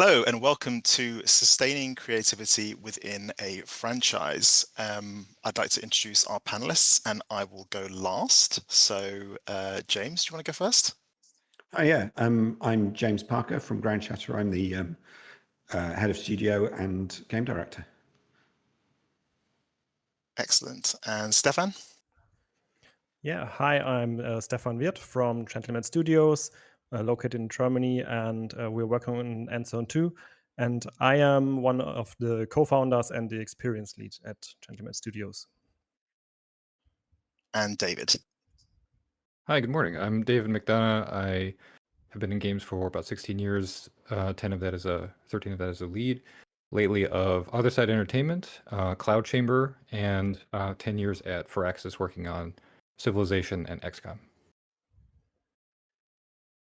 Hello and welcome to Sustaining Creativity Within a Franchise. I'd like to introduce our panelists and I will go last. So James, do you want to go first? Oh yeah, I'm James Parker from Grand Shatter. I'm the head of studio and game director. Excellent. And Stefan? Yeah, hi, I'm Stefan Wirth from Gentleman Studios, located in Germany, and we're working on Endzone 2. And I am one of the co-founders and the experience lead at Gentleman Studios. And David. Hi, good morning. I'm David McDonough. I have been in games for about 16 years, 13 of that as a lead. Lately of Other Side Entertainment, Cloud Chamber, and 10 years at Firaxis working on Civilization and XCOM.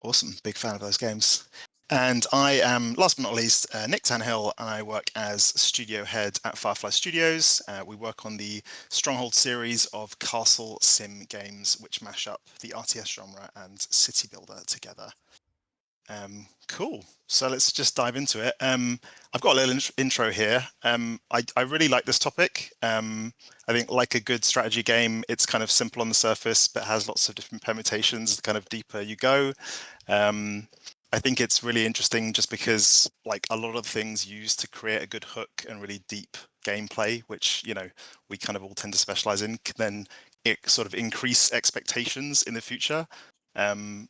Awesome. Big fan of those games. And I am, last but not least, Nick Tannahill, and I work as studio head at Firefly Studios. We work on the Stronghold series of castle sim games, which mash up the RTS genre and city builder together. Cool. So let's just dive into it. I've got a little intro here. I really like this topic. I think like a good strategy game, it's kind of simple on the surface, but has lots of different permutations the kind of deeper you go. I think it's really interesting just because like a lot of things used to create a good hook and really deep gameplay, which, you know, we kind of all tend to specialize in, can then it sort of increase expectations in the future.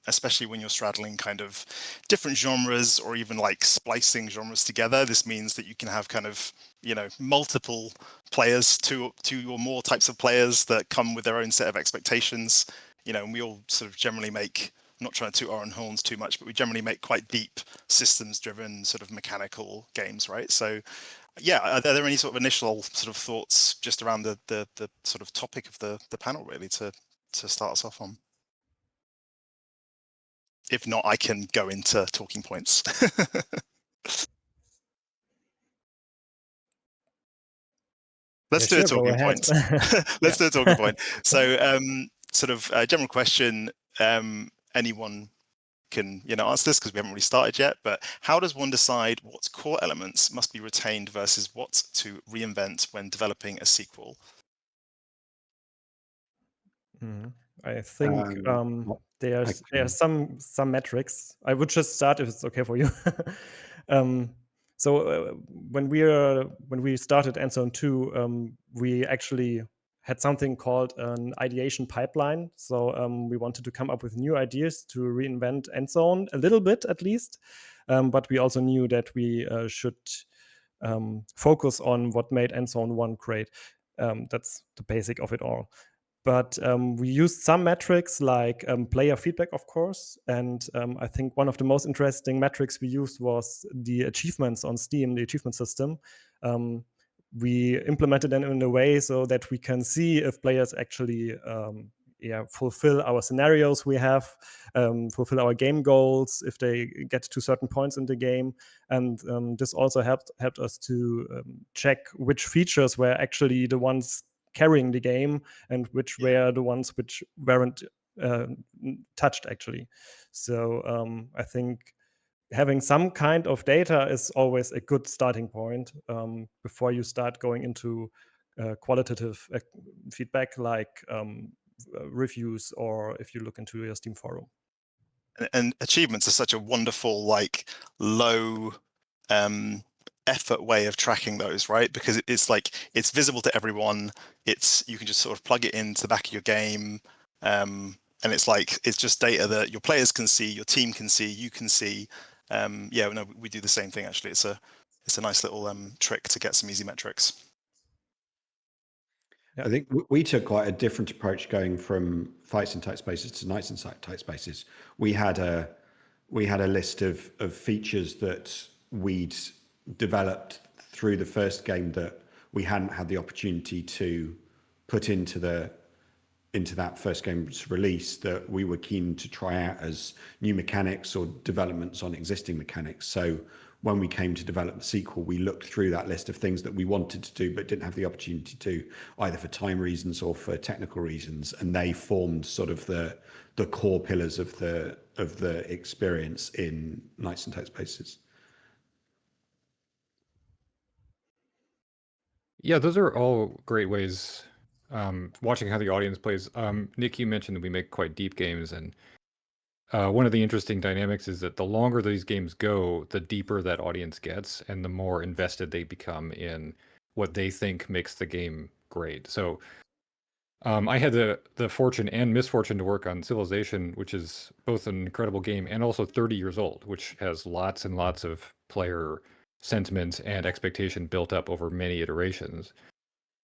Especially when you're straddling kind of different genres or even like splicing genres together. This means that you can have kind of, you know, multiple players, two or more types of players that come with their own set of expectations, you know, and we all sort of generally make, I'm not trying to toot our own horns too much, but we generally make quite deep systems driven sort of mechanical games, right? So yeah, are there any sort of initial sort of thoughts just around the sort of topic of the panel really to start us off on? If not, I can go into talking points. Let's do a talking point. Let's do a talking point. So sort of a general question, anyone can, you know, answer this because we haven't really started yet, but how does one decide what core elements must be retained versus what to reinvent when developing a sequel? I think there's some metrics. I would just start if it's okay for you. So when we started Endzone 2, we actually had something called an ideation pipeline. So we wanted to come up with new ideas to reinvent Endzone a little bit at least, but we also knew that we should focus on what made Endzone 1 great. That's the basic of it all. But we used some metrics like player feedback, of course. And I think one of the most interesting metrics we used was the achievements on Steam, the achievement system. We implemented them in a way so that we can see if players actually fulfill our scenarios we have, fulfill our game goals, if they get to certain points in the game. And this also helped us to check which features were actually the ones carrying the game and which were the ones which weren't touched actually. So I think having some kind of data is always a good starting point before you start going into qualitative feedback like reviews or if you look into your Steam forum. And achievements are such a wonderful, like low effort way of tracking those, right? Because it's like it's visible to everyone. You can just sort of plug it into the back of your game, and it's like it's just data that your players can see, your team can see, you can see. Yeah, no, we do the same thing actually. It's a nice little trick to get some easy metrics. I think we took quite a different approach going from fights in tight spaces to nights in tight spaces. We had a list of features that we'd developed through the first game that we hadn't had the opportunity to put into that first game's release that we were keen to try out as new mechanics or developments on existing mechanics. So when we came to develop the sequel, we looked through that list of things that we wanted to do but didn't have the opportunity to, either for time reasons or for technical reasons, and they formed sort of the core pillars of the experience in Nights and Tight Spaces. Yeah, those are all great ways. Watching how the audience plays. Nick, you mentioned that we make quite deep games, and one of the interesting dynamics is that the longer these games go, the deeper that audience gets, and the more invested they become in what they think makes the game great. So I had the fortune and misfortune to work on Civilization, which is both an incredible game and also 30 years old, which has lots and lots of player sentiment and expectation built up over many iterations.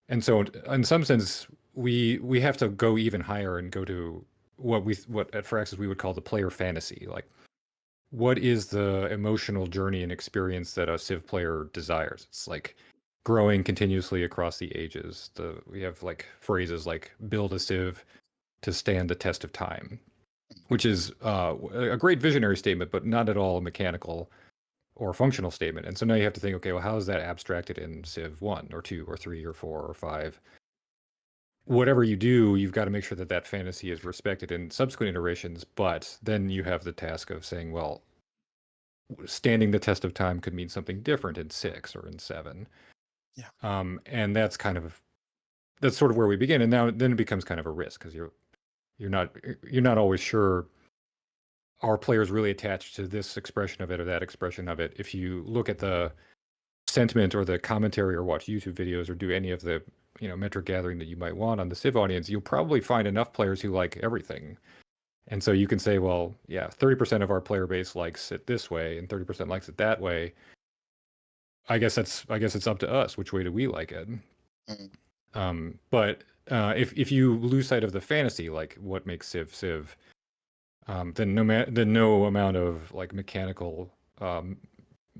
And so, in some sense, we have to go even higher and go to what at Firaxis we would call the player fantasy. Like, what is the emotional journey and experience that a Civ player desires? It's like growing continuously across the ages. We have like phrases like "build a Civ to stand the test of time," which is a great visionary statement, but not at all a mechanical or functional statement. And so now you have to think, okay, well, how is that abstracted in Civ 1 or 2 or 3 or 4 or 5? Whatever you do, you've got to make sure that that fantasy is respected in subsequent iterations. But then you have the task of saying, well, standing the test of time could mean something different in 6 or in 7. Yeah. And that's sort of where we begin. And now then it becomes kind of a risk because you're not always sure, are players really attached to this expression of it or that expression of it. If you look at the sentiment or the commentary or watch YouTube videos or do any of the metric gathering that you might want on the Civ audience, you'll probably find enough players who like everything. And so you can say, well, yeah, 30% of our player base likes it this way and 30% likes it that way. I guess it's up to us. Which way do we like it? But if you lose sight of the fantasy, like what makes Civ, then no amount of like mechanical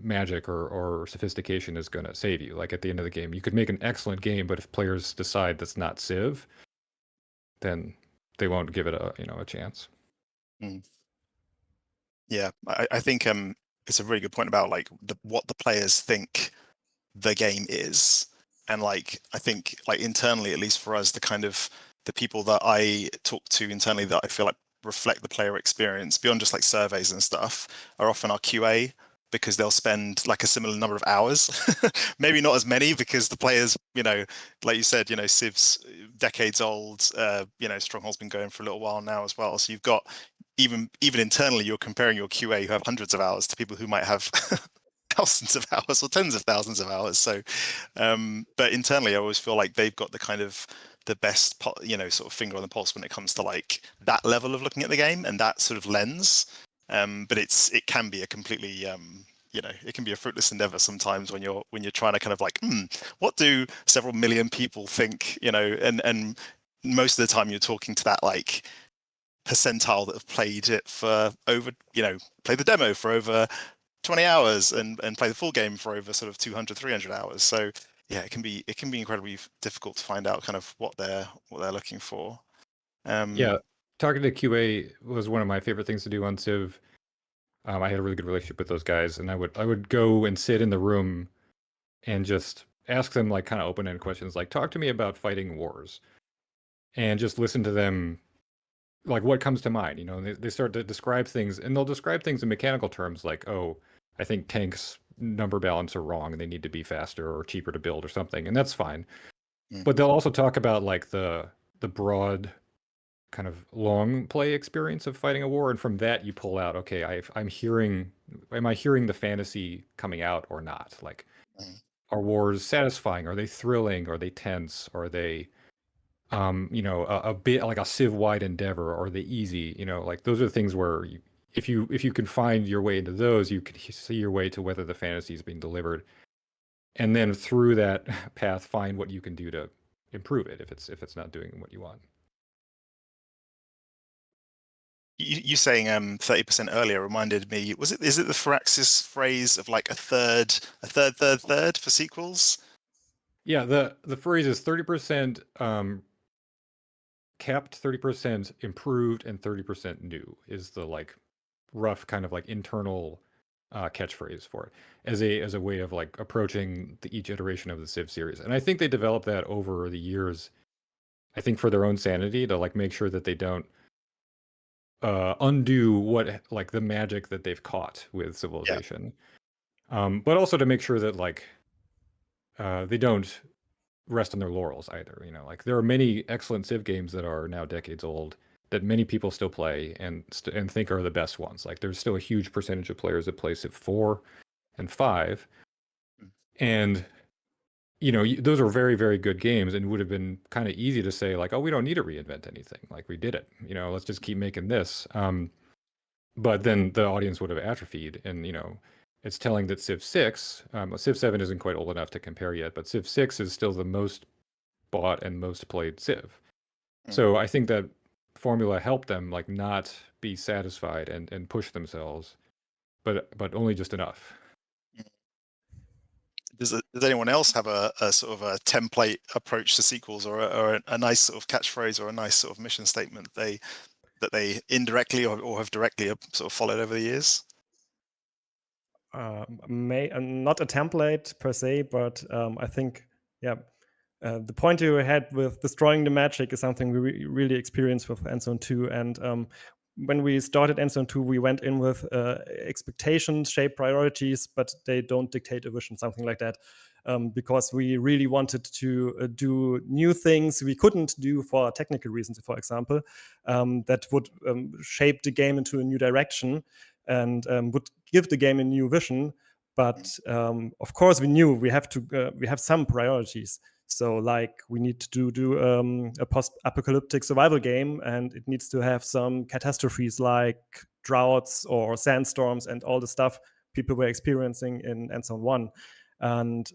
magic or sophistication is going to save you. Like at the end of the game, you could make an excellent game, but if players decide that's not Civ, then they won't give it a chance. Yeah, I think it's a really good point about like what the players think the game is, and like I think like internally, at least for us, the people that I talk to internally that I feel like reflect the player experience beyond just like surveys and stuff are often our QA, because they'll spend like a similar number of hours, maybe not as many, because the players, like you said, Civ's decades old, Stronghold's been going for a little while now as well. So you've got even internally, you're comparing your QA who have hundreds of hours to people who might have thousands of hours or tens of thousands of hours. So, but internally, I always feel like they've got the kind of the best, sort of finger on the pulse when it comes to like that level of looking at the game and that sort of lens. But it can be a completely, it can be a fruitless endeavor sometimes when you're trying to kind of like, what do several million people think, and most of the time you're talking to that like percentile that have played it for over, played the demo for over 20 hours and play the full game for over sort of 200, 300 hours. So yeah, it can be incredibly difficult to find out kind of what they're looking for. Yeah, talking to QA was one of my favorite things to do on Civ. I had a really good relationship with those guys, and I would go and sit in the room and just ask them like kind of open-ended questions, like talk to me about fighting wars, and just listen to them, like what comes to mind. They start to describe things, and they'll describe things in mechanical terms, like, oh, I think tanks number balance are wrong and they need to be faster or cheaper to build or something, and that's fine. But they'll also talk about like the broad kind of long play experience of fighting a war, and from that you pull out, okay, am I hearing the fantasy coming out or not? Like, are wars satisfying? Are they thrilling? Are they tense? Are they a bit like a Civ-wide endeavor? Or are they easy? Like those are the things where if you can find your way into those, you can see your way to whether the fantasy is being delivered, and then through that path find what you can do to improve it if it's not doing what you want. You saying 30% earlier reminded me, is it the Firaxis phrase of like a third for sequels? Yeah, the phrase is 30% kept, 30% improved, and 30% new is the like rough kind of like internal catchphrase for it as a way of like approaching each iteration of the Civ series. And I think they developed that over the years, I think for their own sanity, to like make sure that they don't undo what like the magic that they've caught with Civilization. But also to make sure that like they don't rest on their laurels either. Like there are many excellent Civ games that are now decades old that many people still play and think are the best ones. Like there's still a huge percentage of players that play Civ 4 and 5, and those are very, very good games, and would have been kind of easy to say like, oh, we don't need to reinvent anything. Like we did it. Let's just keep making this. But then the audience would have atrophied, and it's telling that Civ 6, Civ 7 isn't quite old enough to compare yet, but Civ 6 is still the most bought and most played Civ. So I think that formula helped them like not be satisfied and push themselves, but only just enough. Does anyone else have a sort of a template approach to sequels, or a nice sort of catchphrase, or a nice sort of mission statement that they indirectly or have directly sort of followed over the years? Not a template per se, but I think, the point you had with destroying the magic is something we really experienced with Endzone 2. And when we started Endzone 2, we went in with expectations, shape priorities, but they don't dictate a vision, something like that. Because we really wanted to do new things we couldn't do for technical reasons, for example, that would shape the game into a new direction and would give the game a new vision. But of course, we knew we have some priorities. So, like, we need to do a post-apocalyptic survival game, and it needs to have some catastrophes like droughts or sandstorms and all the stuff people were experiencing in Endzone 1. And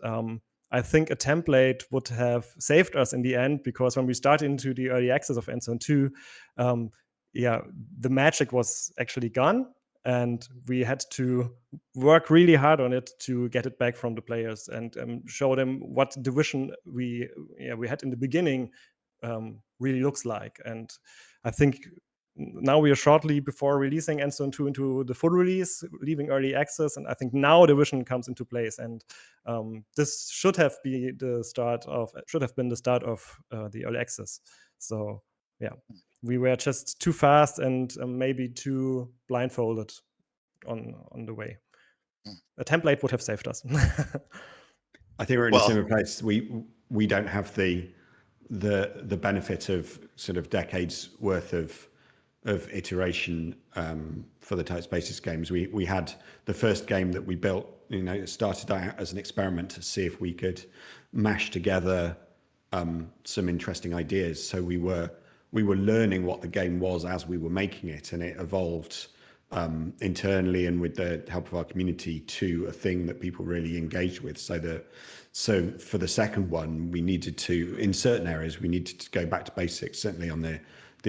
I think a template would have saved us in the end, because when we started into the early access of Endzone 2, the magic was actually gone, and we had to work really hard on it to get it back from the players and show them what the vision we had in the beginning really looks like. And I think now we are shortly before releasing Endzone 2 into the full release, leaving early access, and I think now the vision comes into place. And this should have been the start of the early access. So we were just too fast and maybe too blindfolded on the way. A template would have saved us. I think we're in a similar place. We don't have the benefit of sort of decades worth of iteration for the Tight Spaces games. We had the first game that we built, it started out as an experiment to see if we could mash together some interesting ideas. So we were learning what the game was as we were making it, and it evolved internally and with the help of our community to a thing that people really engaged with. So for the second one, we needed to, in certain areas, we needed to go back to basics, certainly on the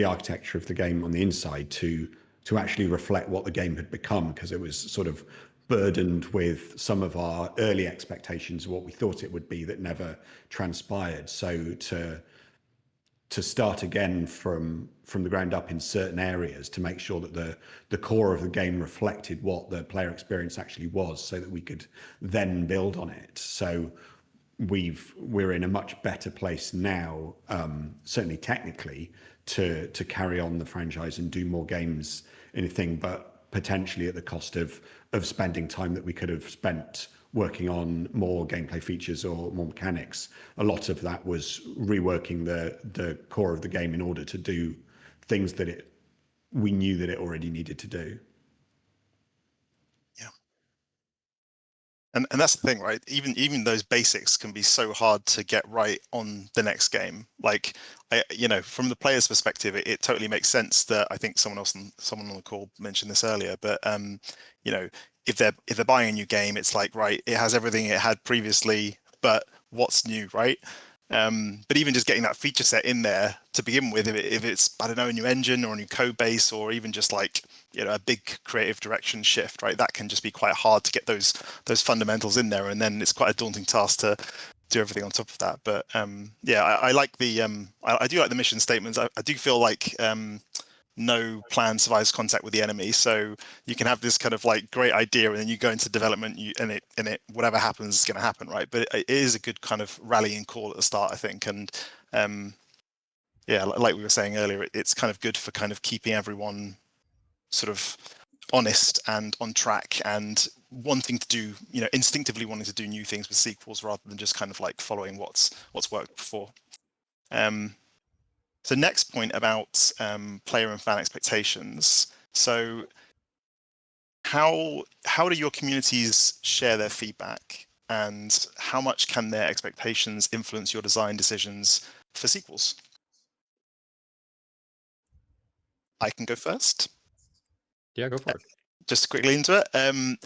architecture of the game on the inside, to actually reflect what the game had become, because it was sort of burdened with some of our early expectations of what we thought it would be that never transpired. So to start again from the ground up in certain areas to make sure that the core of the game reflected what the player experience actually was, so that we could then build on it. So we're in a much better place now, certainly technically, to carry on the franchise and do more games in a thing, but potentially at the cost of spending time that we could have spent working on more gameplay features or more mechanics. A lot of that was reworking the core of the game in order to do things that we knew that it already needed to do. Yeah. And that's the thing, right? Even those basics can be so hard to get right on the next game. Like, from the player's perspective, it totally makes sense that, I think someone on the call mentioned this earlier, but if they're buying a new game, it's like, right, it has everything it had previously, but what's new, right? But even just getting that feature set in there to begin with, if it's, I don't know, a new engine or a new code base, or even just like, a big creative direction shift, right? That can just be quite hard to get those fundamentals in there, and then it's quite a daunting task to do everything on top of that. But I like the I do like the mission statements. I do feel like no plan survives contact with the enemy, so you can have this kind of like great idea, and then you go into development, and it whatever happens is going to happen, right? But it is a good kind of rallying call at the start, I think. And like we were saying earlier, it's kind of good for kind of keeping everyone sort of honest and on track, and wanting to do, instinctively wanting to do new things with sequels rather than just kind of like following what's worked before. So next point about player and fan expectations. So how do your communities share their feedback, and how much can their expectations influence your design decisions for sequels? I can go first. Yeah, go for it. Just quickly into it.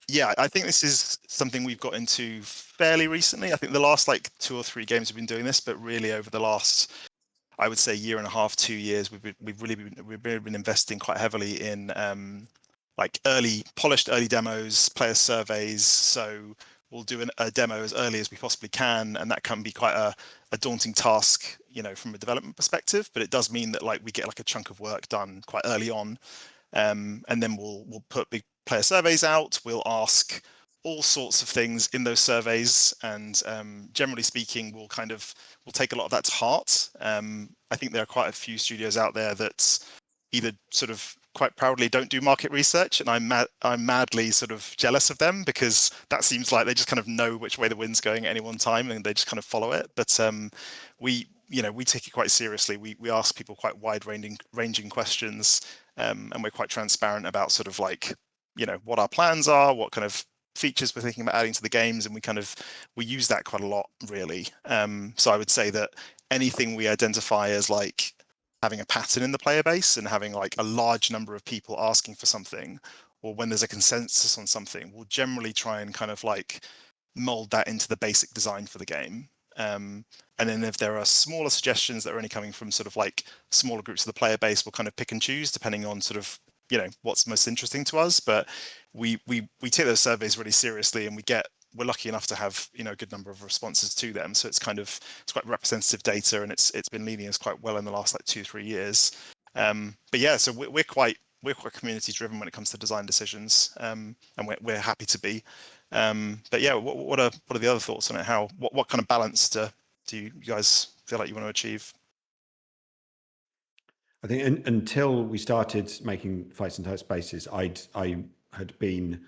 Yeah, I think this is something we've got into fairly recently. I think the last like 2 or 3 games have been doing this, but really over the last, I would say, 1.5, 2 years, we've really been investing quite heavily in like polished early demos, player surveys. So we'll do a demo as early as we possibly can, and that can be quite a daunting task, from a development perspective. But it does mean that like we get like a chunk of work done quite early on, and then we'll put big player surveys out. We'll ask all sorts of things in those surveys, and generally speaking, we'll take a lot of that to heart. I think there are quite a few studios out there that either sort of quite proudly don't do market research, and I'm madly sort of jealous of them, because that seems like they just kind of know which way the wind's going at any one time and they just kind of follow it. But we take it quite seriously. We ask people quite wide-ranging questions, and we're quite transparent about sort of like, what our plans are, what kind of features we're thinking about adding to the games, and we use that quite a lot, really. So I would say that anything we identify as like having a pattern in the player base and having like a large number of people asking for something, or when there's a consensus on something, we'll generally try and kind of like mold that into the basic design for the game. And then if there are smaller suggestions that are only coming from sort of like smaller groups of the player base, we'll kind of pick and choose depending on sort of, what's most interesting to us. But we take those surveys really seriously, and we're lucky enough to have a good number of responses to them. So it's quite representative data, and it's been leading us quite well in the last like 2-3 years. But yeah, so we're quite community driven when it comes to design decisions, and we're happy to be. But yeah, what are the other thoughts on it? What kind of balance do you guys feel like you want to achieve? I think until we started making Fights in Tight Spaces, I had been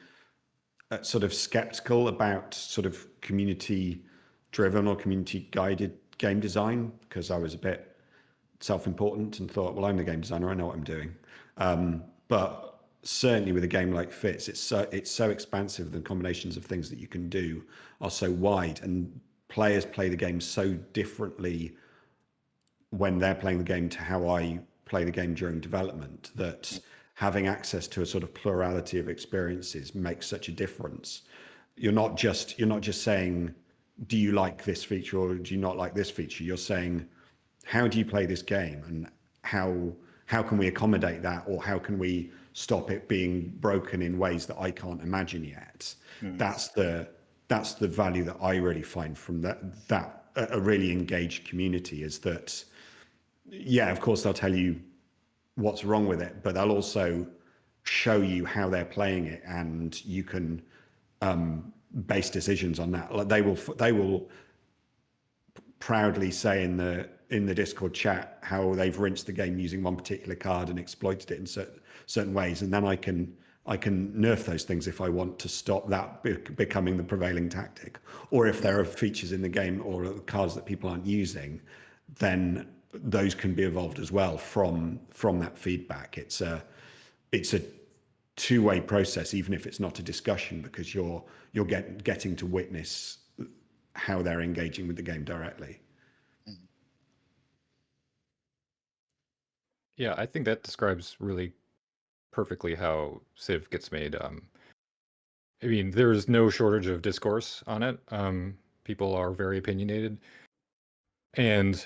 sort of skeptical about sort of community-driven or community-guided game design, because I was a bit self-important and thought, well, I'm the game designer, I know what I'm doing. But certainly with a game like Fits, it's so expansive. The combinations of things that you can do are so wide, and players play the game so differently when they're playing the game to how I play the game during development, that having access to a sort of plurality of experiences makes such a difference. You're not just saying, do you like this feature or do you not like this feature? You're saying, how do you play this game, and how can we accommodate that, or how can we stop it being broken in ways that I can't imagine yet? That's the value that I really find from that a really engaged community, is that, yeah, of course they'll tell you what's wrong with it, but they'll also show you how they're playing it, and you can base decisions on that. Like they will proudly say in the Discord chat how they've rinsed the game using one particular card and exploited it in certain ways, and then I can nerf those things if I want to stop that becoming the prevailing tactic. Or if there are features in the game or cards that people aren't using, then those can be evolved as well from that feedback. It's a two-way process, even if it's not a discussion, because you're getting to witness how they're engaging with the game directly. Yeah, I think that describes really perfectly how Civ gets made. I mean, there's no shortage of discourse on it. People are very opinionated, and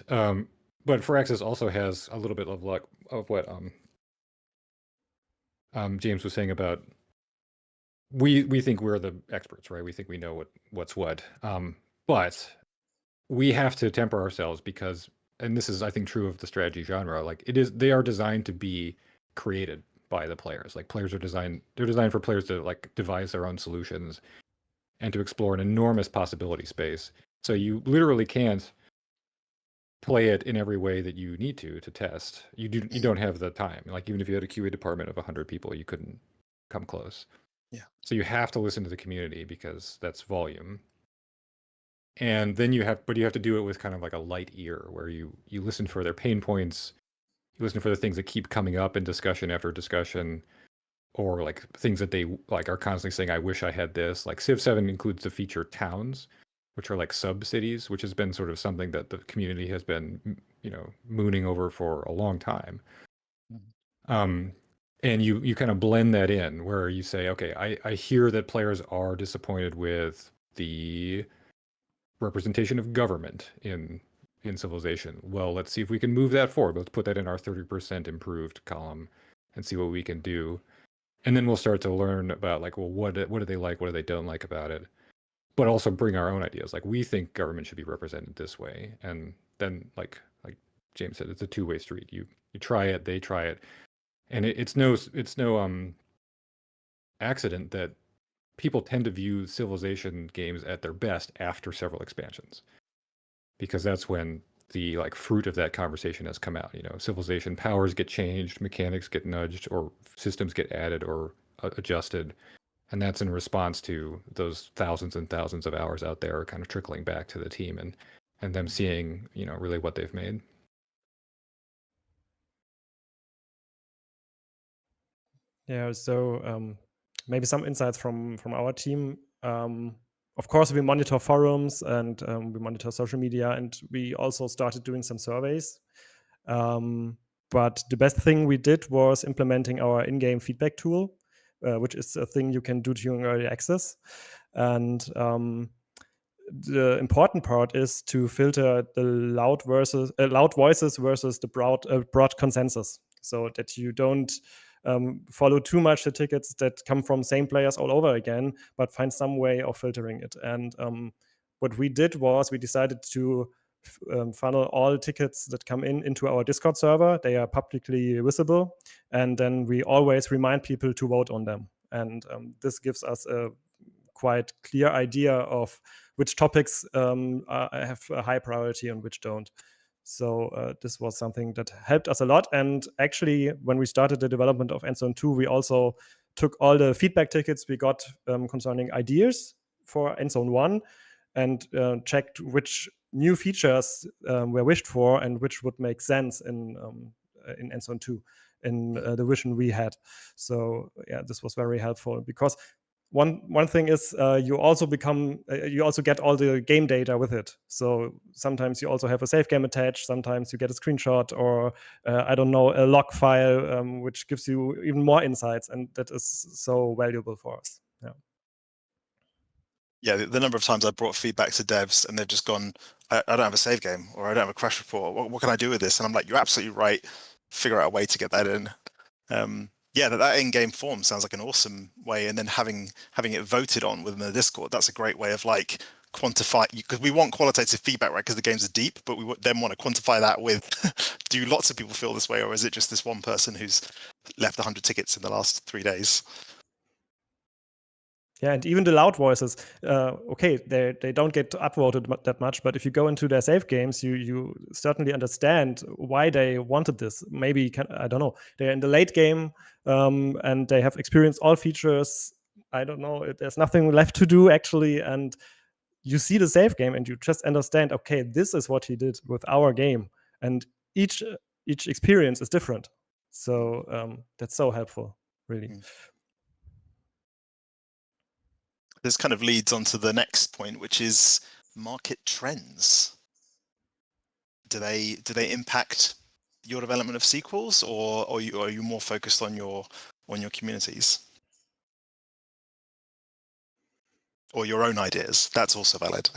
but Firaxis also has a little bit of luck of what James was saying about we think we're the experts, right? We think we know what's what. But we have to temper ourselves, because, and this is, I think, true of the strategy genre, like they are designed to be created by the players. Like they're designed for players to like devise their own solutions and to explore an enormous possibility space. So you literally can't play it in every way that you need to test. You don't have the time. Like even if you had a QA department of 100 people, you couldn't come close. Yeah. So you have to listen to the community because that's volume. And then you have to do it with kind of like a light ear where you listen for their pain points, you listen for the things that keep coming up in discussion after discussion, or like things that they like are constantly saying, I wish I had this. Like Civ 7 includes the feature towns, which are like sub cities, which has been sort of something that the community has been, mooning over for a long time. And you kind of blend that in where you say, okay, I hear that players are disappointed with the representation of government in Civilization. Well, let's see if we can move that forward. Let's put that in our 30% improved column and see what we can do. And then we'll start to learn about like, well, what do they like? What do they don't like about it? But also bring our own ideas. Like we think government should be represented this way. And then like James said, it's a two-way street. You try it, they try it. And it's no accident that people tend to view Civilization games at their best after several expansions, because that's when the like fruit of that conversation has come out. Civilization powers get changed, mechanics get nudged, or systems get added or adjusted, and that's in response to those thousands and thousands of hours out there kind of trickling back to the team and them seeing really what they've made. Yeah, so maybe some insights from our team. Of course, we monitor forums and we monitor social media, and we also started doing some surveys. But the best thing we did was implementing our in-game feedback tool, which is a thing you can do during early access. And the important part is to filter the loud voices versus the broad consensus, so that you don't follow too much the tickets that come from same players all over again, but find some way of filtering it. And what we did was we decided to funnel all tickets that come into our Discord server. They are publicly visible, and then we always remind people to vote on them. And this gives us a quite clear idea of which topics have a high priority and which don't. So this was something that helped us a lot. And actually, when we started the development of Endzone 2, we also took all the feedback tickets we got concerning ideas for Endzone 1 and checked which new features were wished for and which would make sense in Endzone 2 in the vision we had. So yeah, this was very helpful, because one thing is you also get all the game data with it. So sometimes you also have a save game attached. Sometimes you get a screenshot or I don't know, a log file, which gives you even more insights, and that is so valuable for us. Yeah, the number of times I brought feedback to devs and they've just gone, I don't have a save game, or I don't have a crash report. What can I do with this? And I'm like, you're absolutely right. Figure out a way to get that in. Yeah, that in-game form sounds like an awesome way, and then having it voted on within the Discord, that's a great way of like quantify, because we want qualitative feedback, right? Because the games are deep, but we then want to quantify that with do lots of people feel this way, or is it just this one person who's left 100 tickets in the last 3 days? Yeah, and even the loud voices, okay, they don't get upvoted that much, but if you go into their save games, you certainly understand why they wanted this. Maybe, I don't know, they're in the late game and they have experienced all features. I don't know, there's nothing left to do actually, and you see the save game and you just understand, okay, this is what he did with our game, and each experience is different. So that's so helpful, really. This kind of leads on to the next point, which is market trends. Do they impact your development of sequels, or are you more focused on your communities or your own ideas? That's also valid.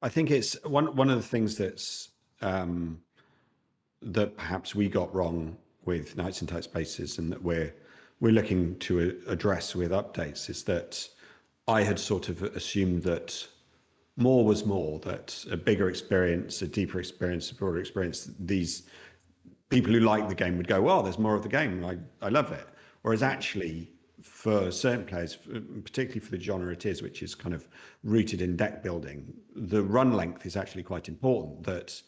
I think it's one of the things that's that perhaps we got wrong with Nights in Tight Spaces, and that we're looking to address with updates, is that I had sort of assumed that more was more, that a bigger experience, a deeper experience, a broader experience, these people who like the game would go, well, there's more of the game, I love it. Whereas actually, for certain players, particularly for the genre it is, which is kind of rooted in deck building, the run length is actually quite important. That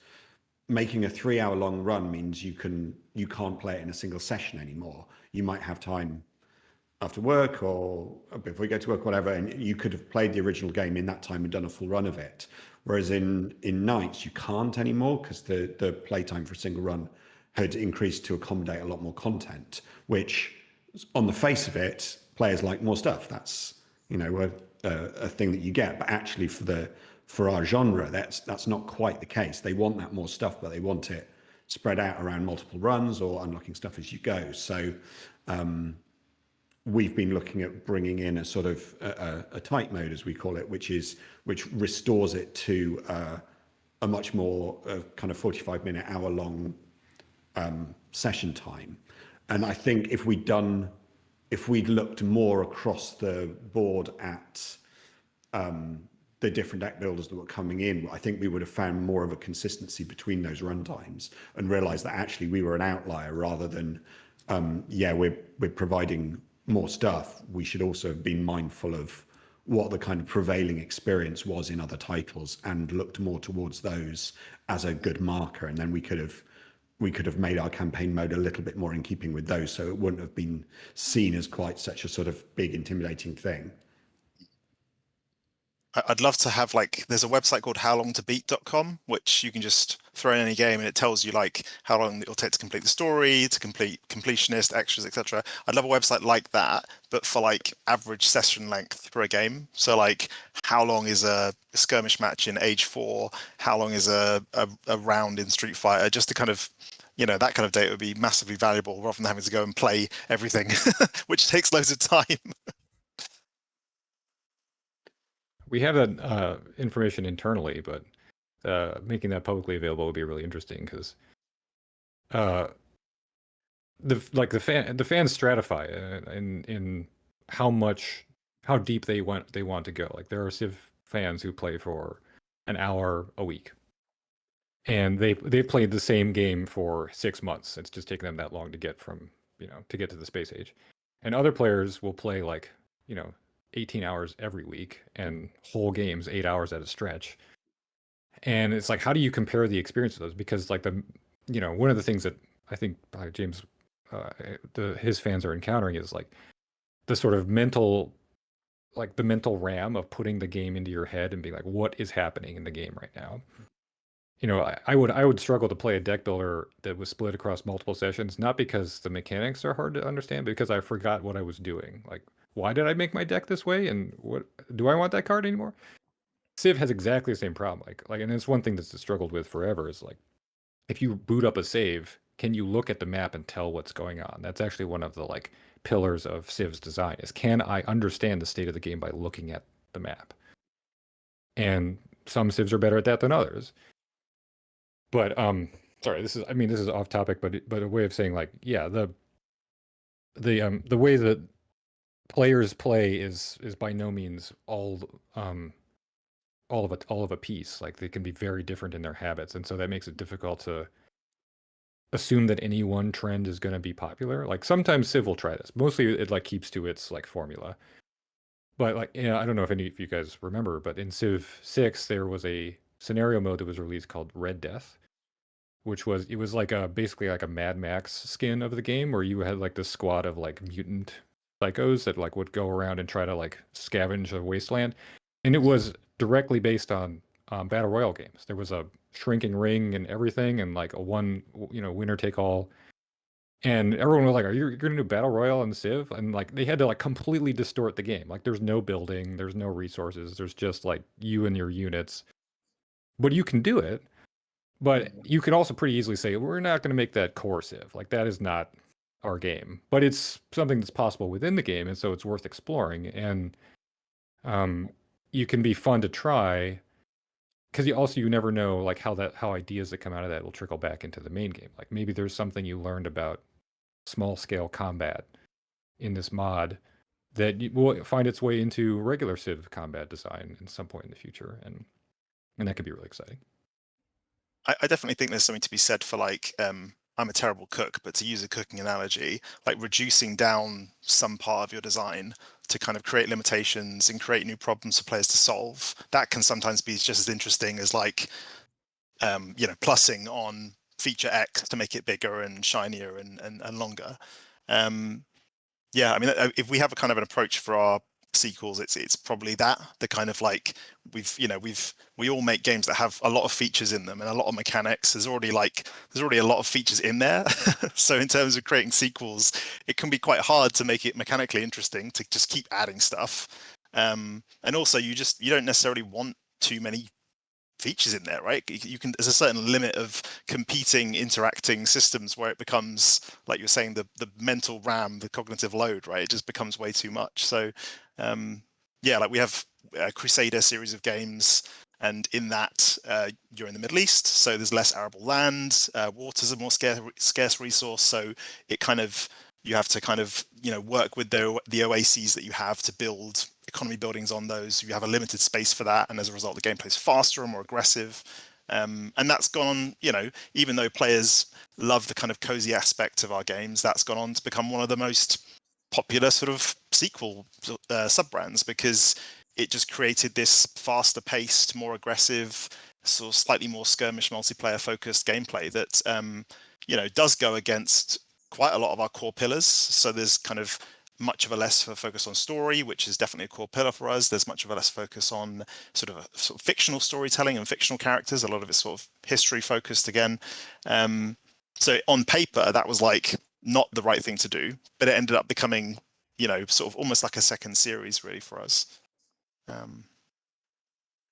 making a 3-hour long run means you can't play it in a single session anymore. you might have time after work or before you go to work, whatever, and you could have played the original game in that time and done a full run of it. Whereas in Knights, you can't anymore because the playtime for a single run had increased to accommodate a lot more content, which on the face of it, players like more stuff. That's, you know, a thing that you get, but actually for our genre, that's not quite the case. They want that more stuff, but they want it spread out around multiple runs or unlocking stuff as you go. So we've been looking at bringing in a sort of a tight mode, as we call it, which restores it to a much more kind of 45-minute, hour-long session time. And I think if we'd looked more across the board at the different deck builders that were coming in, I think we would have found more of a consistency between those run times and realized that actually we were an outlier rather than, we're providing more stuff. We should also have been mindful of what the kind of prevailing experience was in other titles and looked more towards those as a good marker. And then we could have made our campaign mode a little bit more in keeping with those, so it wouldn't have been seen as quite such a sort of big, intimidating thing. I'd love to have, like, there's a website called howlongtobeat.com, which you can just throw in any game and it tells you like how long it'll take to complete the story, to complete completionist, extras, etc. I'd love a website like that, but for like average session length for a game. So like, how long is a skirmish match in Age 4? How long is a round in Street Fighter? Just to kind of, you know, that kind of data would be massively valuable rather than having to go and play everything, which takes loads of time. We have that information internally, but making that publicly available would be really interesting because the fans stratify in how deep they want to go. Like there are Civ fans who play for an hour a week, and they've played the same game for 6 months. It's just taken them that long to get to get to the space age, and other players will play 18 hours every week and whole games 8 hours at a stretch. And it's like, how do you compare the experience of those? Because like one of the things that I think James, his fans are encountering is like the sort of mental RAM of putting the game into your head and being like, what is happening in the game right now? You know, I would struggle to play a deck builder that was split across multiple sessions, not because the mechanics are hard to understand, but because I forgot what I was doing. Like, why did I make my deck this way? And what do I want that card anymore? Civ has exactly the same problem. Like, and it's one thing that's struggled with forever is like, if you boot up a save, can you look at the map and tell what's going on? That's actually one of the like pillars of Civ's design is, can I understand the state of the game by looking at the map? And some Civs are better at that than others. But sorry, this is off topic, but a way of saying like, yeah, the way that players play is by no means all of a piece. Like they can be very different in their habits, and so that makes it difficult to assume that any one trend is going to be popular. Like sometimes Civ will try this. Mostly it like keeps to its like formula. But like, I don't know if any of you guys remember, but in Civ 6 there was a scenario mode that was released called Red Death, which was like basically like a Mad Max skin of the game where you had like this squad of like mutant psychos that like would go around and try to like scavenge a wasteland, and it was directly based on battle royale games. There was a shrinking ring and everything, and like a winner take all, and everyone was like, "Are you gonna do battle royale in Civ?" And like they had to like completely distort the game. Like there's no building, there's no resources, there's just like you and your units, but you can do it. But you could also pretty easily say, we're not going to make that core Civ. Like, that is not our game. But it's something that's possible within the game, and so it's worth exploring. And you can be fun to try, because you never know like how ideas that come out of that will trickle back into the main game. Like, maybe there's something you learned about small-scale combat in this mod that will find its way into regular Civ combat design at some point in the future. And that could be really exciting. I definitely think there's something to be said for like, I'm a terrible cook, but to use a cooking analogy, like reducing down some part of your design to kind of create limitations and create new problems for players to solve, that can sometimes be just as interesting as like, plussing on feature X to make it bigger and shinier and longer. Yeah, I mean, if we have a kind of an approach for our sequels, it's probably that, the kind of like we all make games that have a lot of features in them and a lot of mechanics. There's already a lot of features in there. So in terms of creating sequels, it can be quite hard to make it mechanically interesting, to just keep adding stuff. And also you don't necessarily want too many features in there, right? There's a certain limit of competing, interacting systems where it becomes, like you're saying, the mental RAM, the cognitive load, right? It just becomes way too much. So yeah, like we have a Crusader series of games, and in that you're in the Middle East, so there's less arable land. Water's a more scarce resource, so it kind of, you have to kind of work with the oases that you have to build economy buildings on those. You have a limited space for that, and as a result the gameplay is faster and more aggressive. And that's gone on, even though players love the kind of cozy aspect of our games, that's gone on to become one of the most popular sort of sequel sub-brands, because it just created this faster paced, more aggressive, sort of slightly more skirmish multiplayer focused gameplay that does go against quite a lot of our core pillars. So there's kind of much of a less focus on story, which is definitely a core pillar for us. There's much of a less focus on sort of fictional storytelling and fictional characters. A lot of it's sort of history focused again. So on paper, that was like not the right thing to do, but it ended up becoming, sort of almost like a second series really for us.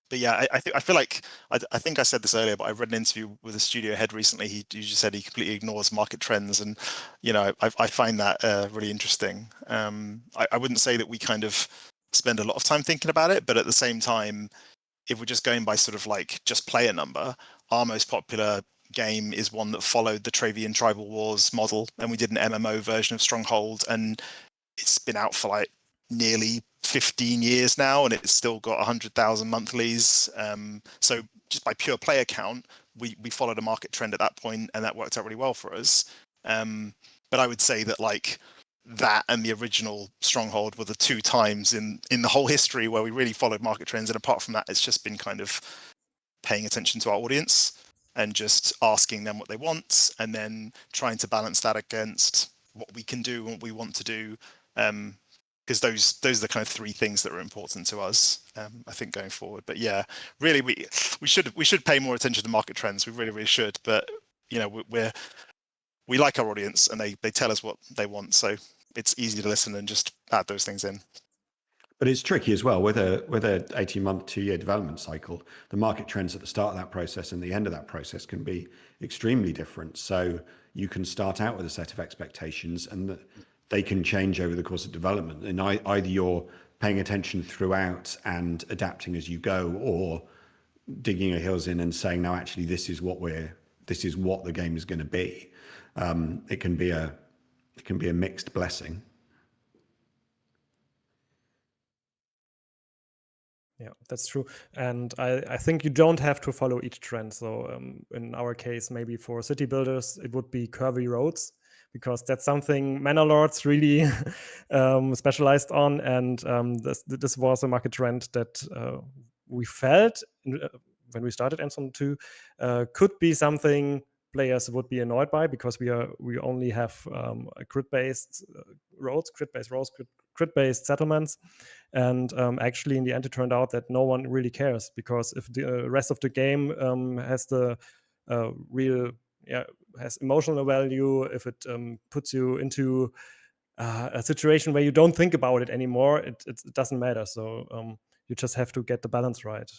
But yeah, I feel like I think I said this earlier, but I read an interview with a studio head recently. He just said he completely ignores market trends, and I find that really interesting. I wouldn't say that we kind of spend a lot of time thinking about it, but at the same time, if we're just going by sort of like just player number, our most popular game is one that followed the Travian Tribal Wars model, and we did an MMO version of Stronghold, and it's been out for like nearly 15 years now, and it's still got 100,000 monthlies. So just by pure player count, we followed a market trend at that point, and that worked out really well for us. But I would say that like that and the original Stronghold were the two times in the whole history where we really followed market trends. And apart from that, it's just been kind of paying attention to our audience and just asking them what they want, and then trying to balance that against what we can do and what we want to do. Because those are the kind of three things that are important to us, I think, going forward. But yeah, really, we should pay more attention to market trends. We really should. But we like our audience, and they tell us what they want, so it's easy to listen and just add those things in. But it's tricky as well with a 18-month, 2-year development cycle. The market trends at the start of that process and the end of that process can be extremely different. So you can start out with a set of expectations, and they can change over the course of development. And either you're paying attention throughout and adapting as you go, or digging your heels in and saying, no, actually, this is what the game is going to be. It can be a mixed blessing. Yeah, that's true. And I think you don't have to follow each trend. So in our case, maybe for city builders, it would be curvy roads, because that's something Manor Lords really specialized on. And this was a market trend that we felt when we started Enson 2 could be something players would be annoyed by, because we only have grid-based roads, grid-based settlements. And actually in the end it turned out that no one really cares, because if the rest of the game has the has emotional value, if it puts you into a situation where you don't think about it anymore, it doesn't matter. So you just have to get the balance right.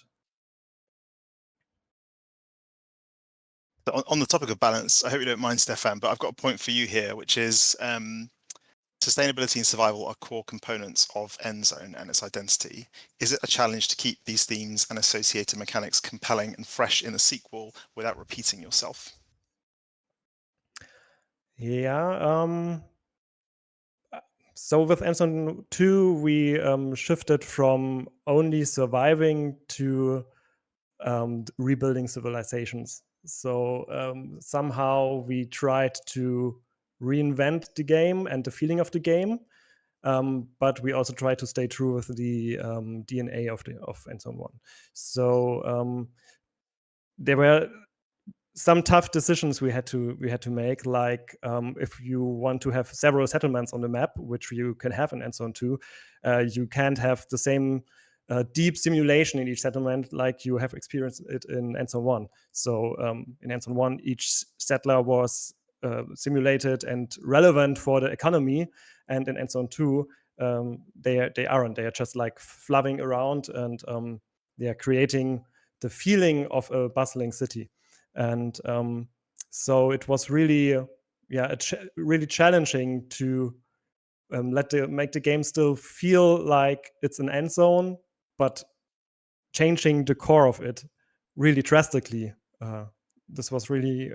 On the topic of balance, I hope you don't mind, Stefan, but I've got a point for you here, which is sustainability and survival are core components of Endzone and its identity. Is it a challenge to keep these themes and associated mechanics compelling and fresh in the sequel without repeating yourself? Yeah. So with Endzone 2, we shifted from only surviving to rebuilding civilizations. So somehow we tried to reinvent the game and the feeling of the game, but we also tried to stay true with the DNA of Endzone 1. So there were some tough decisions we had to make, like if you want to have several settlements on the map, which you can have in Endzone 2, you can't have the same deep simulation in each settlement like you have experienced it in Endzone 1. So in Endzone 1, each settler was simulated and relevant for the economy, and in Endzone 2, they aren't. They are just like flubbing around, and they are creating the feeling of a bustling city. And so it was really, really challenging to make the game still feel like it's an end zone, but changing the core of it really drastically. This was really,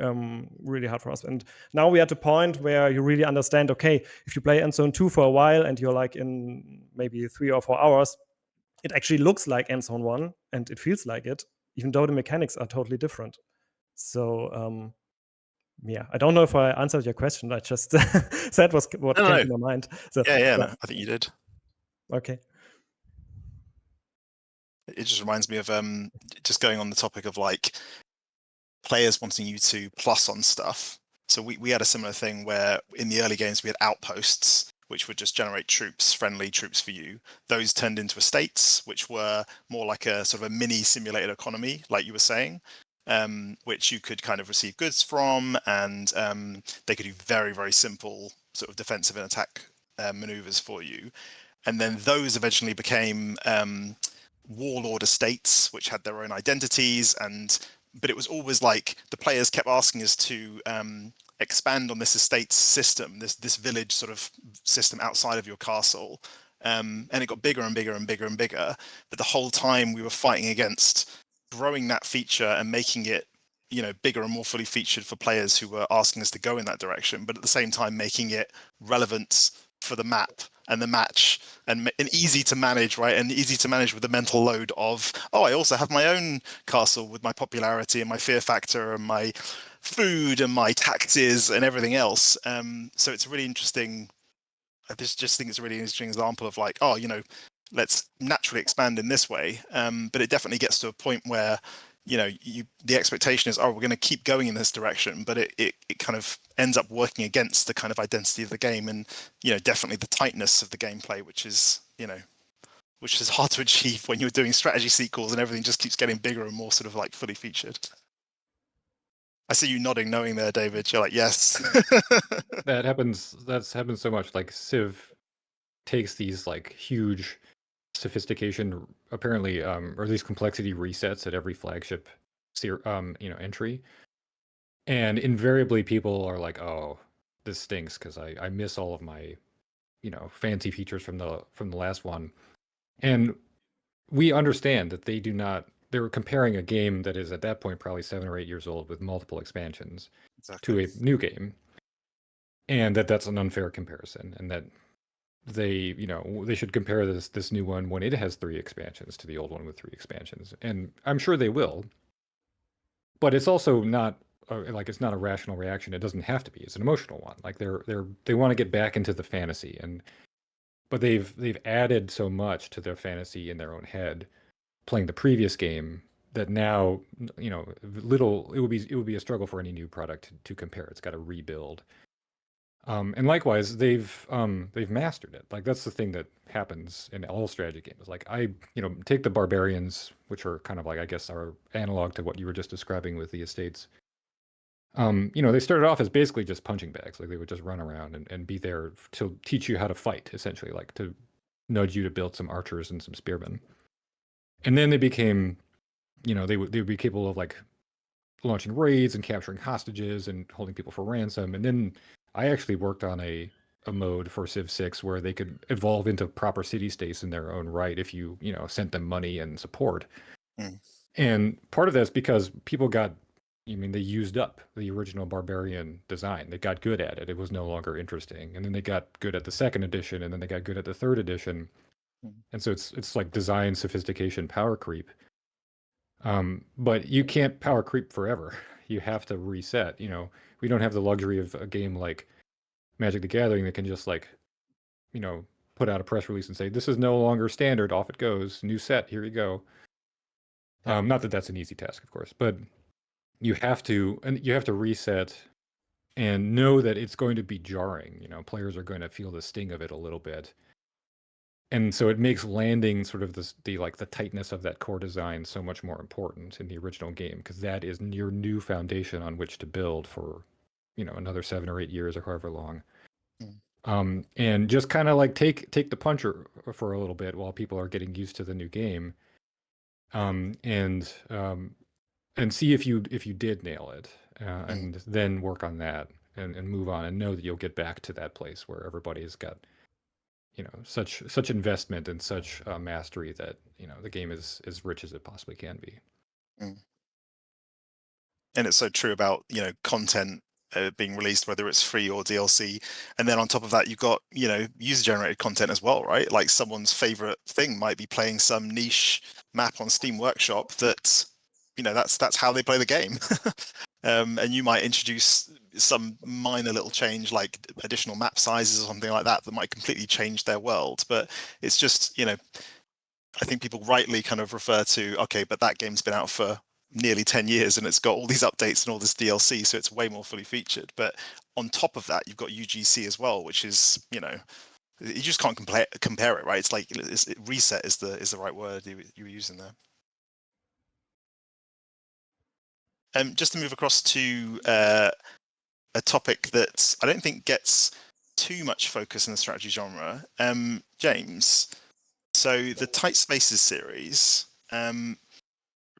really hard for us. And now we're at a point where you really understand, okay, if you play Endzone 2 for a while and you're like in maybe 3 or 4 hours, it actually looks like Endzone 1 and it feels like it, even though the mechanics are totally different. So yeah, I don't know if I answered your question. I just said what came to my mind. So No, I think you did. okay. It just reminds me of just going on the topic of like players wanting you to plus on stuff. So we had a similar thing where in the early games we had outposts, which would just generate troops, friendly troops for you. Those turned into estates, which were more like a sort of a mini simulated economy, like you were saying, which you could kind of receive goods from, and they could do very, very simple sort of defensive and attack maneuvers for you. And then those eventually became warlord estates, which had their own identities, but it was always like the players kept asking us to expand on this estate system, this village sort of system outside of your castle, and it got bigger and bigger and bigger and bigger. But the whole time we were fighting against growing that feature and making it, bigger and more fully featured for players who were asking us to go in that direction, but at the same time making it relevant for the map and the match and easy to manage, right? And easy to manage with the mental load of, I also have my own castle with my popularity and my fear factor and my food and my taxes and everything else. So it's really interesting. I just think it's a really interesting example of like, let's naturally expand in this way. But it definitely gets to a point where, the expectation is, we're going to keep going in this direction, but it kind of ends up working against the kind of identity of the game and, definitely the tightness of the gameplay, which is hard to achieve when you're doing strategy sequels and everything just keeps getting bigger and more sort of like fully featured. I see you nodding, knowing there, David. You're like, yes. That happens. That's happened so much. Like Civ takes these like huge sophistication, apparently, or at least complexity resets at every flagship, entry, and invariably people are like, "Oh, this stinks," because I miss all of my, fancy features from the last one, and we understand that they do not. They were comparing a game that is at that point probably 7 or 8 years old with multiple expansions to a new game, and that's an unfair comparison, and that they should compare this new one when it has 3 expansions to the old one with 3 expansions, and I'm sure they will, but it's also not it's not a rational reaction. It doesn't have to be. It's an emotional one. Like they want to get back into the fantasy, but they've added so much to their fantasy in their own head playing the previous game that now it would be a struggle for any new product to compare. It's got to rebuild. And likewise, they've mastered it. Like that's the thing that happens in all strategy games. Like take the barbarians, which are kind of like, I guess, our analog to what you were just describing with the estates. They started off as basically just punching bags. Like they would just run around and be there to teach you how to fight, essentially, like to nudge you to build some archers and some spearmen. And then they became, they would be capable of like launching raids and capturing hostages and holding people for ransom. And then I actually worked on a mode for Civ 6 where they could evolve into proper city states in their own right if you sent them money and support. And part of that's because people they used up the original barbarian design. They got good at it. It was no longer interesting. And then they got good at the 2nd edition, and then they got good at the 3rd edition. And so it's like design sophistication power creep. But you can't power creep forever. You have to reset. We don't have the luxury of a game like Magic the Gathering that can just like, put out a press release and say, this is no longer standard, off it goes, new set, here you go. Not that that's an easy task, of course, but you have to reset and know that it's going to be jarring. You know, players are going to feel the sting of it a little bit. And so it makes landing sort of the tightness of that core design so much more important in the original game, because that is your new foundation on which to build for, you know, another 7 or 8 years or however long. And just kind of like take the puncher for a little bit while people are getting used to the new game, and see if you did nail it, and then work on that and move on, and know that you'll get back to that place where everybody's got, you know, such investment and such mastery that, you know, the game is as rich as it possibly can be. And it's so true about, you know, content being released, whether it's free or DLC, and then on top of that you've got, you know, user generated content as well, right? Like someone's favorite thing might be playing some niche map on Steam Workshop that, you know, that's how they play the game. And you might introduce some minor little change, like additional map sizes or something like that might completely change their world. But it's just, you know, I think people rightly kind of refer to, okay, but that game's been out for nearly 10 years and it's got all these updates and all this DLC, so it's way more fully featured. But on top of that, you've got UGC as well, which is, you know, you just can't compare it, right? It's like reset is the right word you were using there. Just to move across to a topic that I don't think gets too much focus in the strategy genre, James. So the Tight Spaces series.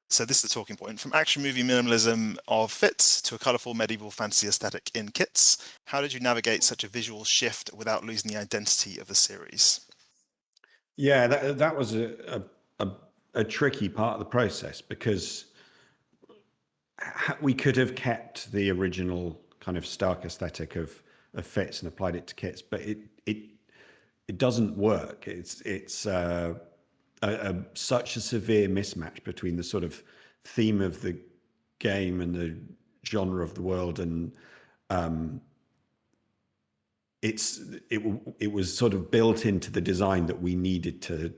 So this is the talking point. From action movie minimalism of fits to a colourful medieval fantasy aesthetic in kits, how did you navigate such a visual shift without losing the identity of the series? Yeah, that was a tricky part of the process, because we could have kept the original kind of stark aesthetic of fits and applied it to kits, but it doesn't work. It's such a severe mismatch between the sort of theme of the game and the genre of the world, and it was sort of built into the design that we needed to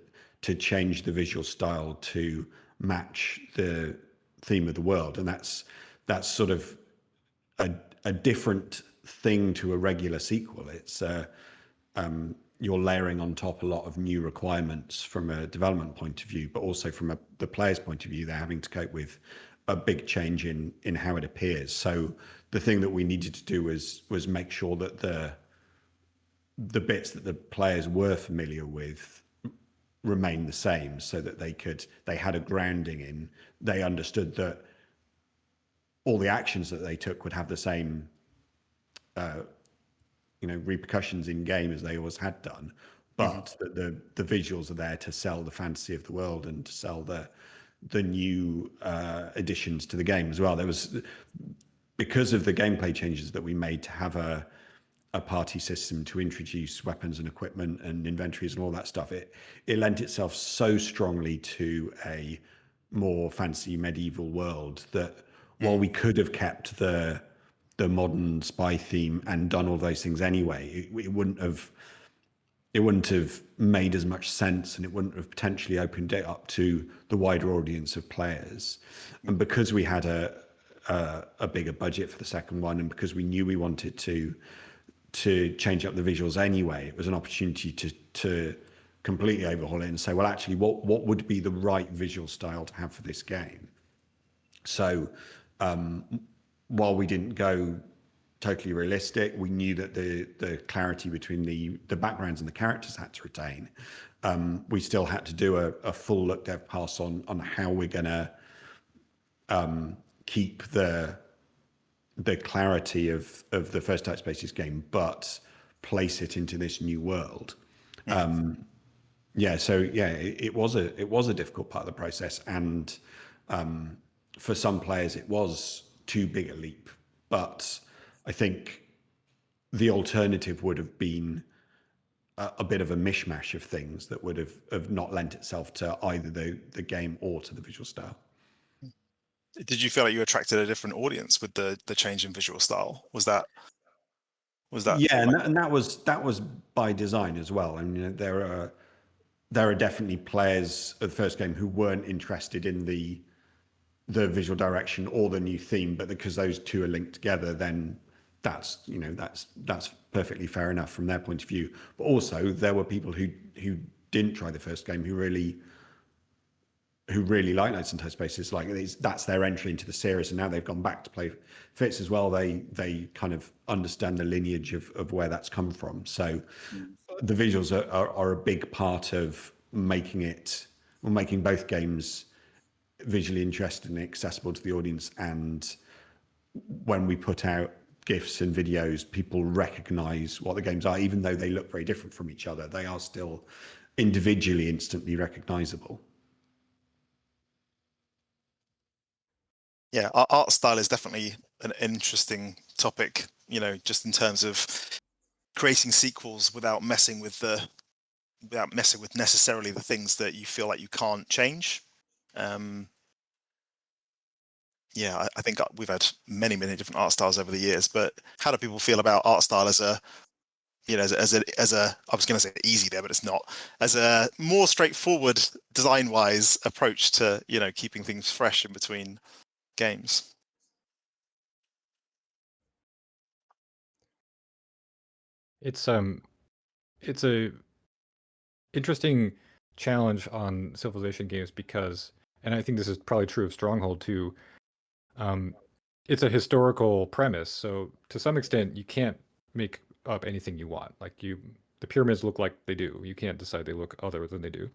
change the visual style to match the theme of the world, and that's sort of a different thing to a regular sequel. It's you're layering on top a lot of new requirements from a development point of view, but also from the player's point of view, they're having to cope with a big change in how it appears. So the thing that we needed to do was make sure that the bits that the players were familiar with remain the same, so that they had a grounding in, they understood that all the actions that they took would have the same repercussions in game as they always had done, but that the visuals are there to sell the fantasy of the world and to sell the new additions to the game as well. There was, because of the gameplay changes that we made to have a party system, to introduce weapons and equipment and inventories and all that stuff, it lent itself so strongly to a more fantasy medieval world that while we could have kept the modern spy theme and done all those things anyway, it wouldn't have made as much sense, and it wouldn't have potentially opened it up to the wider audience of players. And because we had a bigger budget for the second one, and because we knew we wanted to change up the visuals anyway, it was an opportunity to completely overhaul it and say, well, actually, what would be the right visual style to have for this game? So while we didn't go totally realistic, we knew that the clarity between the backgrounds and the characters had to retain. We still had to do a full look dev pass on how we're going to keep the clarity of the first Tight Spaces game, but place it into this new world. It was a difficult part of the process, and for some players it was too big a leap. But I think the alternative would have been a bit of a mishmash of things that would have not lent itself to either the game or to the visual style. Did you feel like you attracted a different audience with the change in visual style? Was that yeah, and that was by design as well. I mean, there are definitely players of the first game who weren't interested in the the visual direction or the new theme, but because those two are linked together, then that's perfectly fair enough from their point of view. But also there were people who didn't try the first game who really like Knights and Tight Spaces. Like that's their entry into the series, and now they've gone back to play Fits as well. They kind of understand the lineage of where that's come from. So the visuals are a big part of making both games visually interesting and accessible to the audience. And when we put out GIFs and videos, people recognize what the games are, even though they look very different from each other. They are still individually instantly recognizable. Yeah, art style is definitely an interesting topic, just in terms of creating sequels without messing with necessarily the things that you feel like you can't change. Yeah, I think we've had many different art styles over the years, but how do people feel about art style as a I was going to say easy there, but it's not, as a more straightforward design wise approach to keeping things fresh in between games? It's a interesting challenge on Civilization games because, and I think this is probably true of Stronghold too, it's a historical premise. So to some extent, you can't make up anything you want. Like the pyramids look like they do. You can't decide they look other than they do.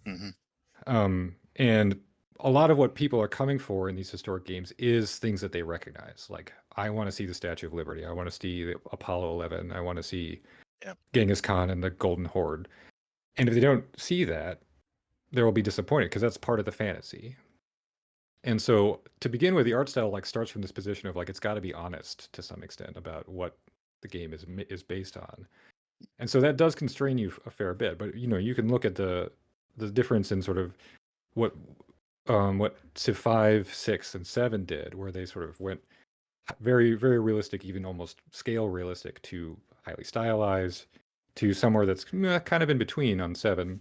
Mm-hmm. And a lot of what people are coming for in these historic games is things that they recognize. Like, I want to see the Statue of Liberty. I want to see the Apollo 11. I want to see Genghis Khan and the Golden Horde. And if they don't see that, they will be disappointed because that's part of the fantasy. And so to begin with, the art style starts from this position of it's got to be honest to some extent about what the game is based on. And so that does constrain you a fair bit. But you can look at the difference in sort of what Civ 5, 6, and 7 did, where they sort of went very, very realistic, even almost scale realistic, to highly stylized, to somewhere that's kind of in between on 7.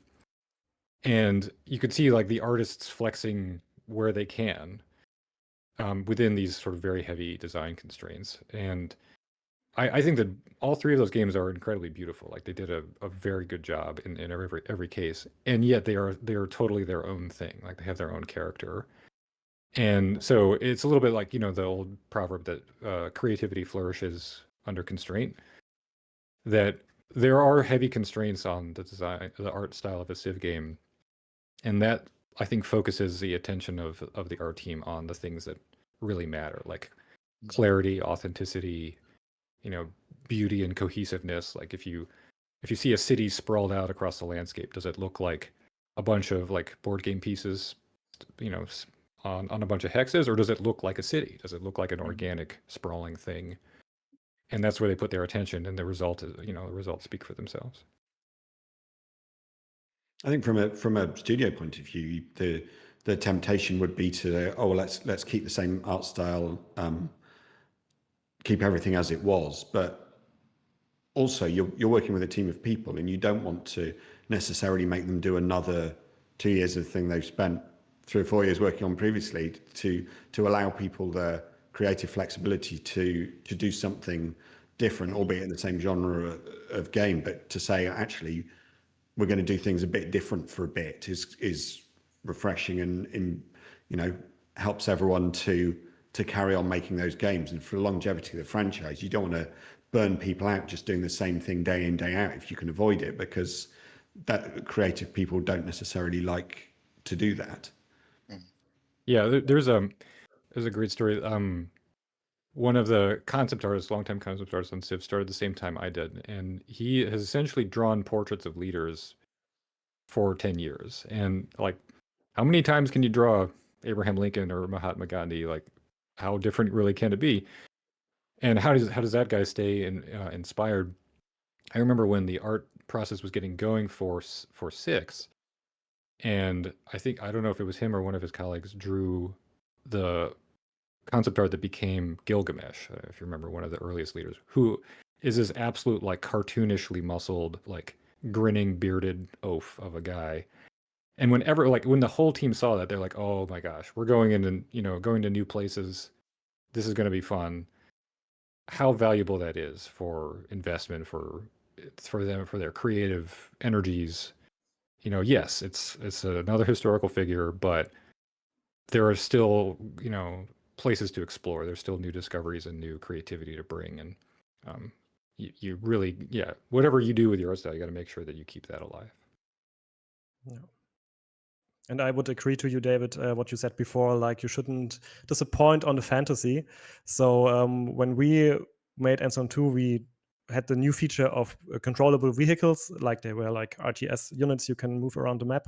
And you could see the artists flexing where they can within these sort of very heavy design constraints. And I think that all three of those games are incredibly beautiful. They did a very good job in every case, and yet they are totally their own thing. They have their own character, and so it's a little bit like the old proverb that creativity flourishes under constraint. That there are heavy constraints on the art style of a Civ game, and that I think focuses the attention of the art team on the things that really matter, like clarity, authenticity, beauty and cohesiveness. If you see a city sprawled out across the landscape, does it look like a bunch of board game pieces, on a bunch of hexes, or does it look like a city? Does it look like an organic sprawling thing? And that's where they put their attention, and the result is, the results speak for themselves. I think from a studio point of view, the temptation would be to let's keep the same art style, keep everything as it was, but also you're working with a team of people, and you don't want to necessarily make them do another 2 years of the thing they've spent 3 or 4 years working on previously, to allow people the creative flexibility to do something different, albeit in the same genre of game, but to say actually we're going to do things a bit different for a bit is refreshing and helps everyone to carry on making those games. And for the longevity of the franchise, you don't want to burn people out just doing the same thing day in, day out if you can avoid it, because that creative people don't necessarily like to do that. Yeah, there's a great story. One of the concept artists, longtime concept artists on Civ, started the same time I did, and he has essentially drawn portraits of leaders for 10 years. And how many times can you draw Abraham Lincoln or Mahatma Gandhi? How different really can it be? And how does that guy stay inspired? I remember when the art process was getting going for 6, and I don't know if it was him or one of his colleagues drew the concept art that became Gilgamesh, if you remember, one of the earliest leaders, who is this absolute cartoonishly muscled, grinning bearded oaf of a guy. And whenever, like, when the whole team saw that, they're like, "Oh my gosh, we're going into, going to new places. This is going to be fun." How valuable that is for investment for them, for their creative energies. Yes, it's another historical figure, but there are still, places to explore. There's still new discoveries and new creativity to bring. And you really, whatever you do with your art style, you got to make sure that you keep that alive. Yeah. And I would agree to you, David, what you said before, like you shouldn't disappoint on the fantasy. So when we made Endzone 2, we had the new feature of controllable vehicles, like they were like RTS units you can move around the map.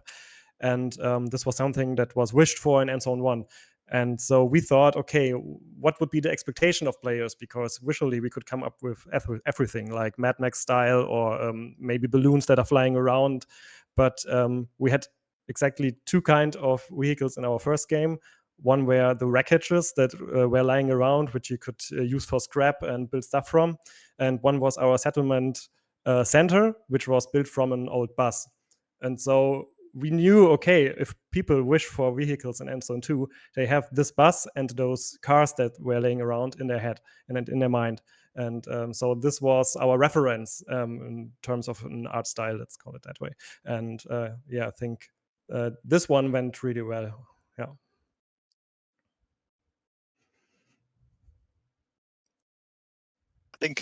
And this was something that was wished for in Endzone 1. And so we thought, okay, what would be the expectation of players? Because visually we could come up with everything, like Mad Max style or maybe balloons that are flying around. But we had exactly two kind of vehicles in our first game. One were the wreckages that were lying around, which you could use for scrap and build stuff from. And one was our settlement center, which was built from an old bus. And so we knew, okay, if people wish for vehicles in Endzone 2, they have this bus and those cars that were laying around in their head and in their mind. And so this was our reference in terms of an art style, let's call it that way. And I think this one went really well. Yeah. I think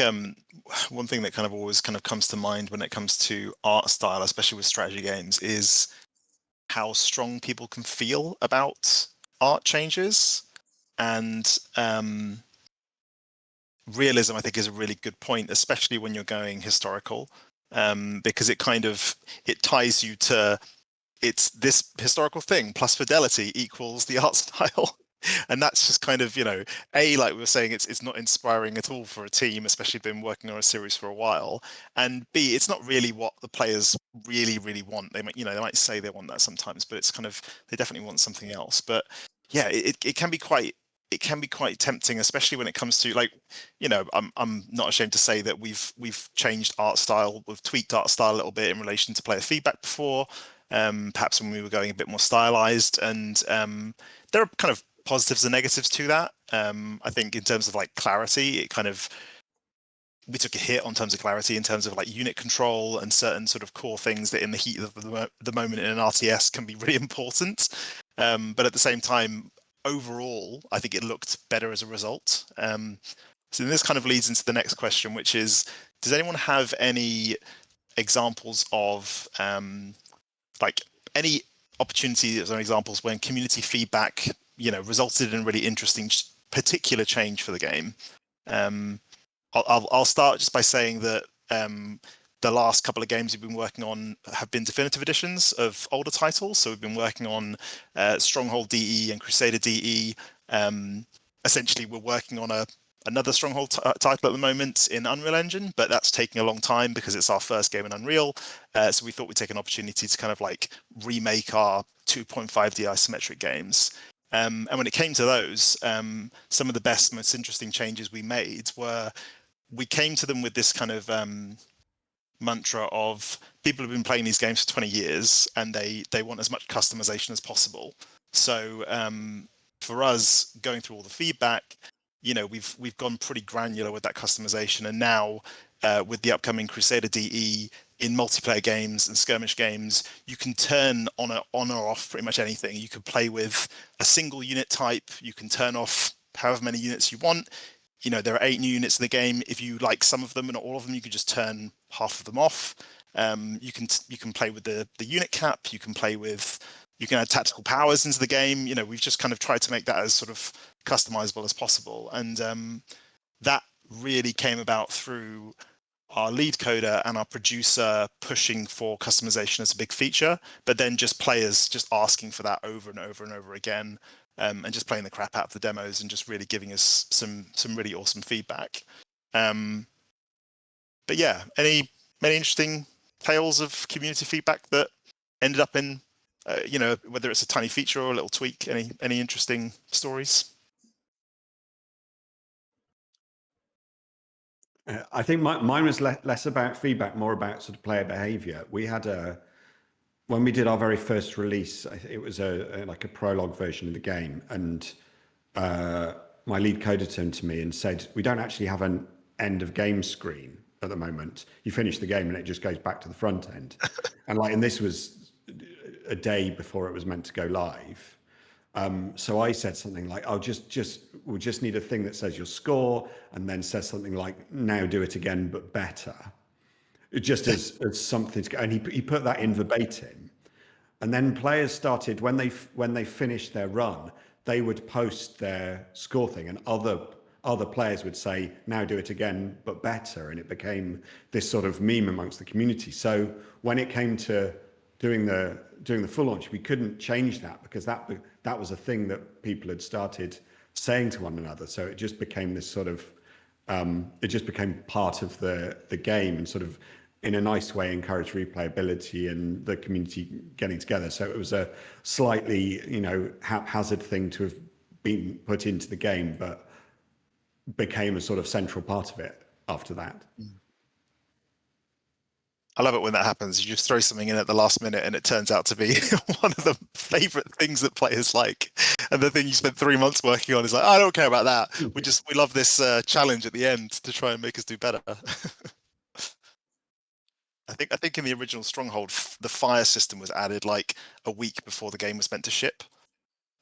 one thing that kind of always kind of comes to mind when it comes to art style, especially with strategy games, is how strong people can feel about art changes. And realism, I think, is a really good point, especially when you're going historical, because it ties you to, it's this historical thing plus fidelity equals the art style. And that's just kind of, like we were saying, it's not inspiring at all for a team, especially been working on a series for a while. And B, it's not really what the players really, really want. They might say they want that sometimes, but it's kind of, they definitely want something else. But yeah, it can be quite tempting, especially when it comes to, like, I'm not ashamed to say that we've changed art style, we've tweaked art style a little bit in relation to player feedback before. Perhaps when we were going a bit more stylized, and there are kind of positives and negatives to that. I think in terms of like clarity, we took a hit on terms of clarity in terms of like unit control and certain sort of core things that in the heat of the moment in an RTS can be really important. But at the same time, overall, I think it looked better as a result. So this kind of leads into the next question, which is, does anyone have any examples of like any opportunities or examples when community feedback, resulted in a really interesting particular change for the game? I'll start just by saying that the last couple of games we've been working on have been definitive editions of older titles. So we've been working on Stronghold DE and Crusader DE. Essentially, we're working on another Stronghold title at the moment in Unreal Engine, but that's taking a long time because it's our first game in Unreal. So we thought we'd take an opportunity to kind of like remake our 2.5D isometric games. And when it came to those, some of the best, most interesting changes we made were, we came to them with this kind of mantra of, people have been playing these games for 20 years and they want as much customization as possible. So for us, going through all the feedback, we've gone pretty granular with that customization. And now with the upcoming Crusader DE, in multiplayer games and skirmish games, you can turn on or off pretty much anything. You could play with a single unit type. You can turn off however many units you want. There are 8 new units in the game. If you like some of them and not all of them, you can just turn half of them off. You can play with the unit cap. You can add tactical powers into the game. We've just kind of tried to make that as sort of customizable as possible. And that really came about through our lead coder and our producer pushing for customization as a big feature, but then just players just asking for that over and over and over again, and just playing the crap out of the demos and just really giving us some really awesome feedback. But yeah, many interesting tales of community feedback that ended up in, whether it's a tiny feature or a little tweak. Any interesting stories? I think mine was less about feedback, more about sort of player behavior. We had when we did our very first release, it was like a prologue version of the game, and my lead coder turned to me and said, "We don't actually have an end of game screen at the moment. You finish the game and it just goes back to the front end." And this was a day before it was meant to go live. So I said something like, "Oh, we'll just need a thing that says your score, and then says something like, now do it again, but better." Just as something to go. And he put that in verbatim. And then players started, when they finished their run, they would post their score thing, and other players would say, "Now do it again, but better." And it became this sort of meme amongst the community. So when it came to doing the full launch, we couldn't change that, because that was a thing that people had started saying to one another. So it just became this sort of it just became part of the game, and sort of in a nice way encouraged replayability and the community getting together. So it was a slightly haphazard thing to have been put into the game, but became a sort of central part of it after that. I love it when that happens. You just throw something in at the last minute and it turns out to be one of the favorite things that players like. And the thing you spent 3 months working on is like, I don't care about that. We love this challenge at the end to try and make us do better. I think in the original Stronghold, the fire system was added like a week before the game was meant to ship.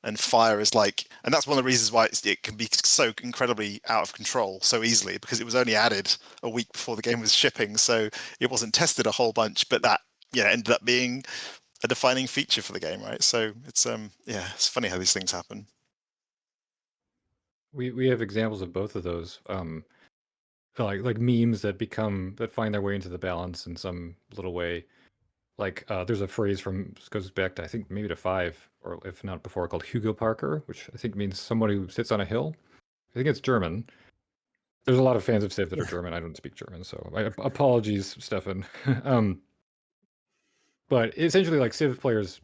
And fire is and that's one of the reasons why it can be so incredibly out of control so easily, because it was only added a week before the game was shipping, so it wasn't tested a whole bunch, but that ended up being a defining feature for the game, right? So it's it's funny how these things happen. We have examples of both of those, like memes that find their way into the balance in some little way. There's a phrase goes back to, I think, maybe to 5, or if not before, called Hugo Parker, which I think means somebody who sits on a hill. I think it's German. There's a lot of fans of Civ that are German. I don't speak German, so apologies, Stefan. But essentially, Civ players,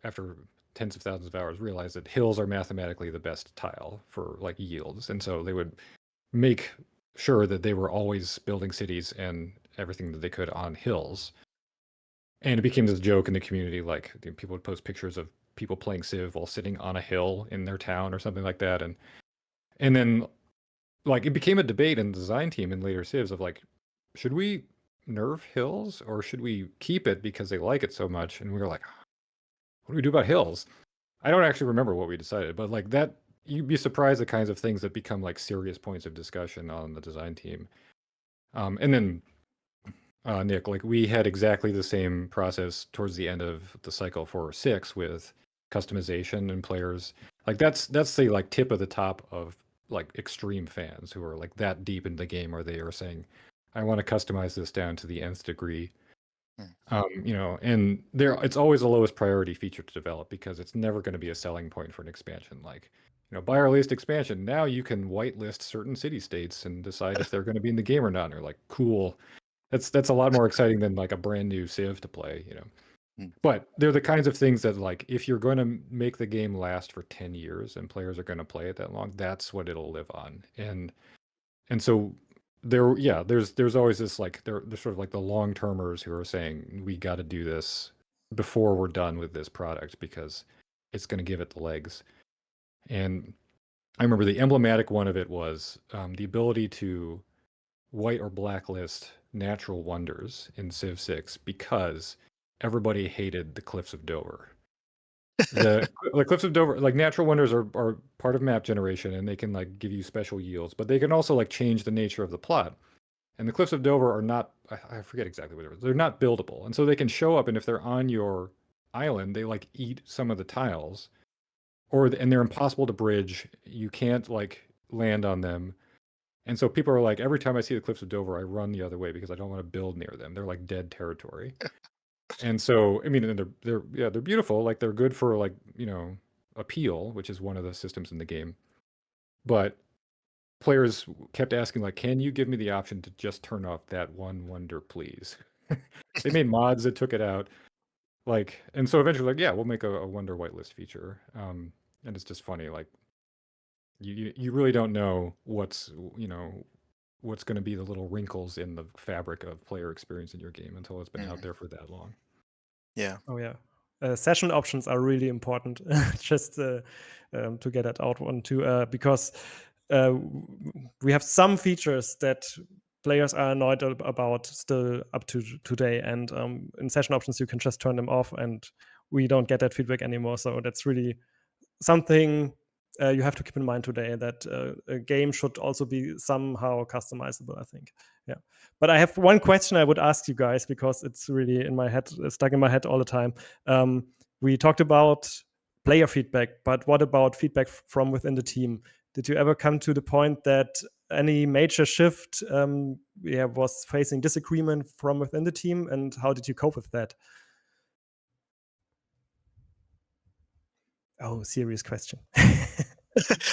after tens of thousands of hours, realize that hills are mathematically the best tile for yields, and so they would make sure that they were always building cities and everything that they could on hills. And it became this joke in the community, people would post pictures of people playing Civ while sitting on a hill in their town or something like that. And then it became a debate in the design team in later Civs of should we nerf hills or should we keep it because they like it so much? And we were like, what do we do about hills? I don't actually remember what we decided, but that, you'd be surprised the kinds of things that become serious points of discussion on the design team. And then Nick, we had exactly the same process towards the end of the cycle for 6 with customization and players. That's the tip of the top of extreme fans who are that deep in the game, or they are saying, I want to customize this down to the nth degree. And it's always the lowest priority feature to develop, because it's never going to be a selling point for an expansion. Buy our latest expansion. Now you can whitelist certain city states and decide if they're going to be in the game or not. And you're cool. That's a lot more exciting than a brand new Civ to play, But they're the kinds of things that if you're going to make the game last for 10 years and players are going to play it that long, that's what it'll live on. And so there's always this they're sort of the long-termers who are saying, we got to do this before we're done with this product because it's going to give it the legs. And I remember the emblematic one of it was the ability to white or blacklist natural wonders in Civ 6 because everybody hated the Cliffs of Dover. The Cliffs of Dover, natural wonders are part of map generation, and they can give you special yields, but they can also change the nature of the plot. And the Cliffs of Dover are not, I forget exactly what it is, they're not buildable. And so they can show up, and if they're on your island, they eat some of the tiles, and they're impossible to bridge. You can't land on them. And so people are every time I see the Cliffs of Dover, I run the other way because I don't want to build near them. They're dead territory. And so, I mean, they're beautiful. They're good for appeal, which is one of the systems in the game. But players kept asking, can you give me the option to just turn off that one wonder, please? They made mods that took it out. And so eventually, we'll make a wonder whitelist feature. And it's just funny, you really don't know what's going to be the little wrinkles in the fabric of player experience in your game until it's been out there for that long. Yeah. Oh yeah, session options are really important. Just to get that out one too, because we have some features that players are annoyed about still up to today, and in session options you can just turn them off, and we don't get that feedback anymore. So that's really something you have to keep in mind today, that a game should also be somehow customizable, I think. Yeah. But I have one question I would ask you guys, because it's really in my head, stuck in my head all the time. We talked about player feedback, but what about feedback from within the team? Did you ever come to the point that any major shift was facing disagreement from within the team, and how did you cope with that? Oh, serious question.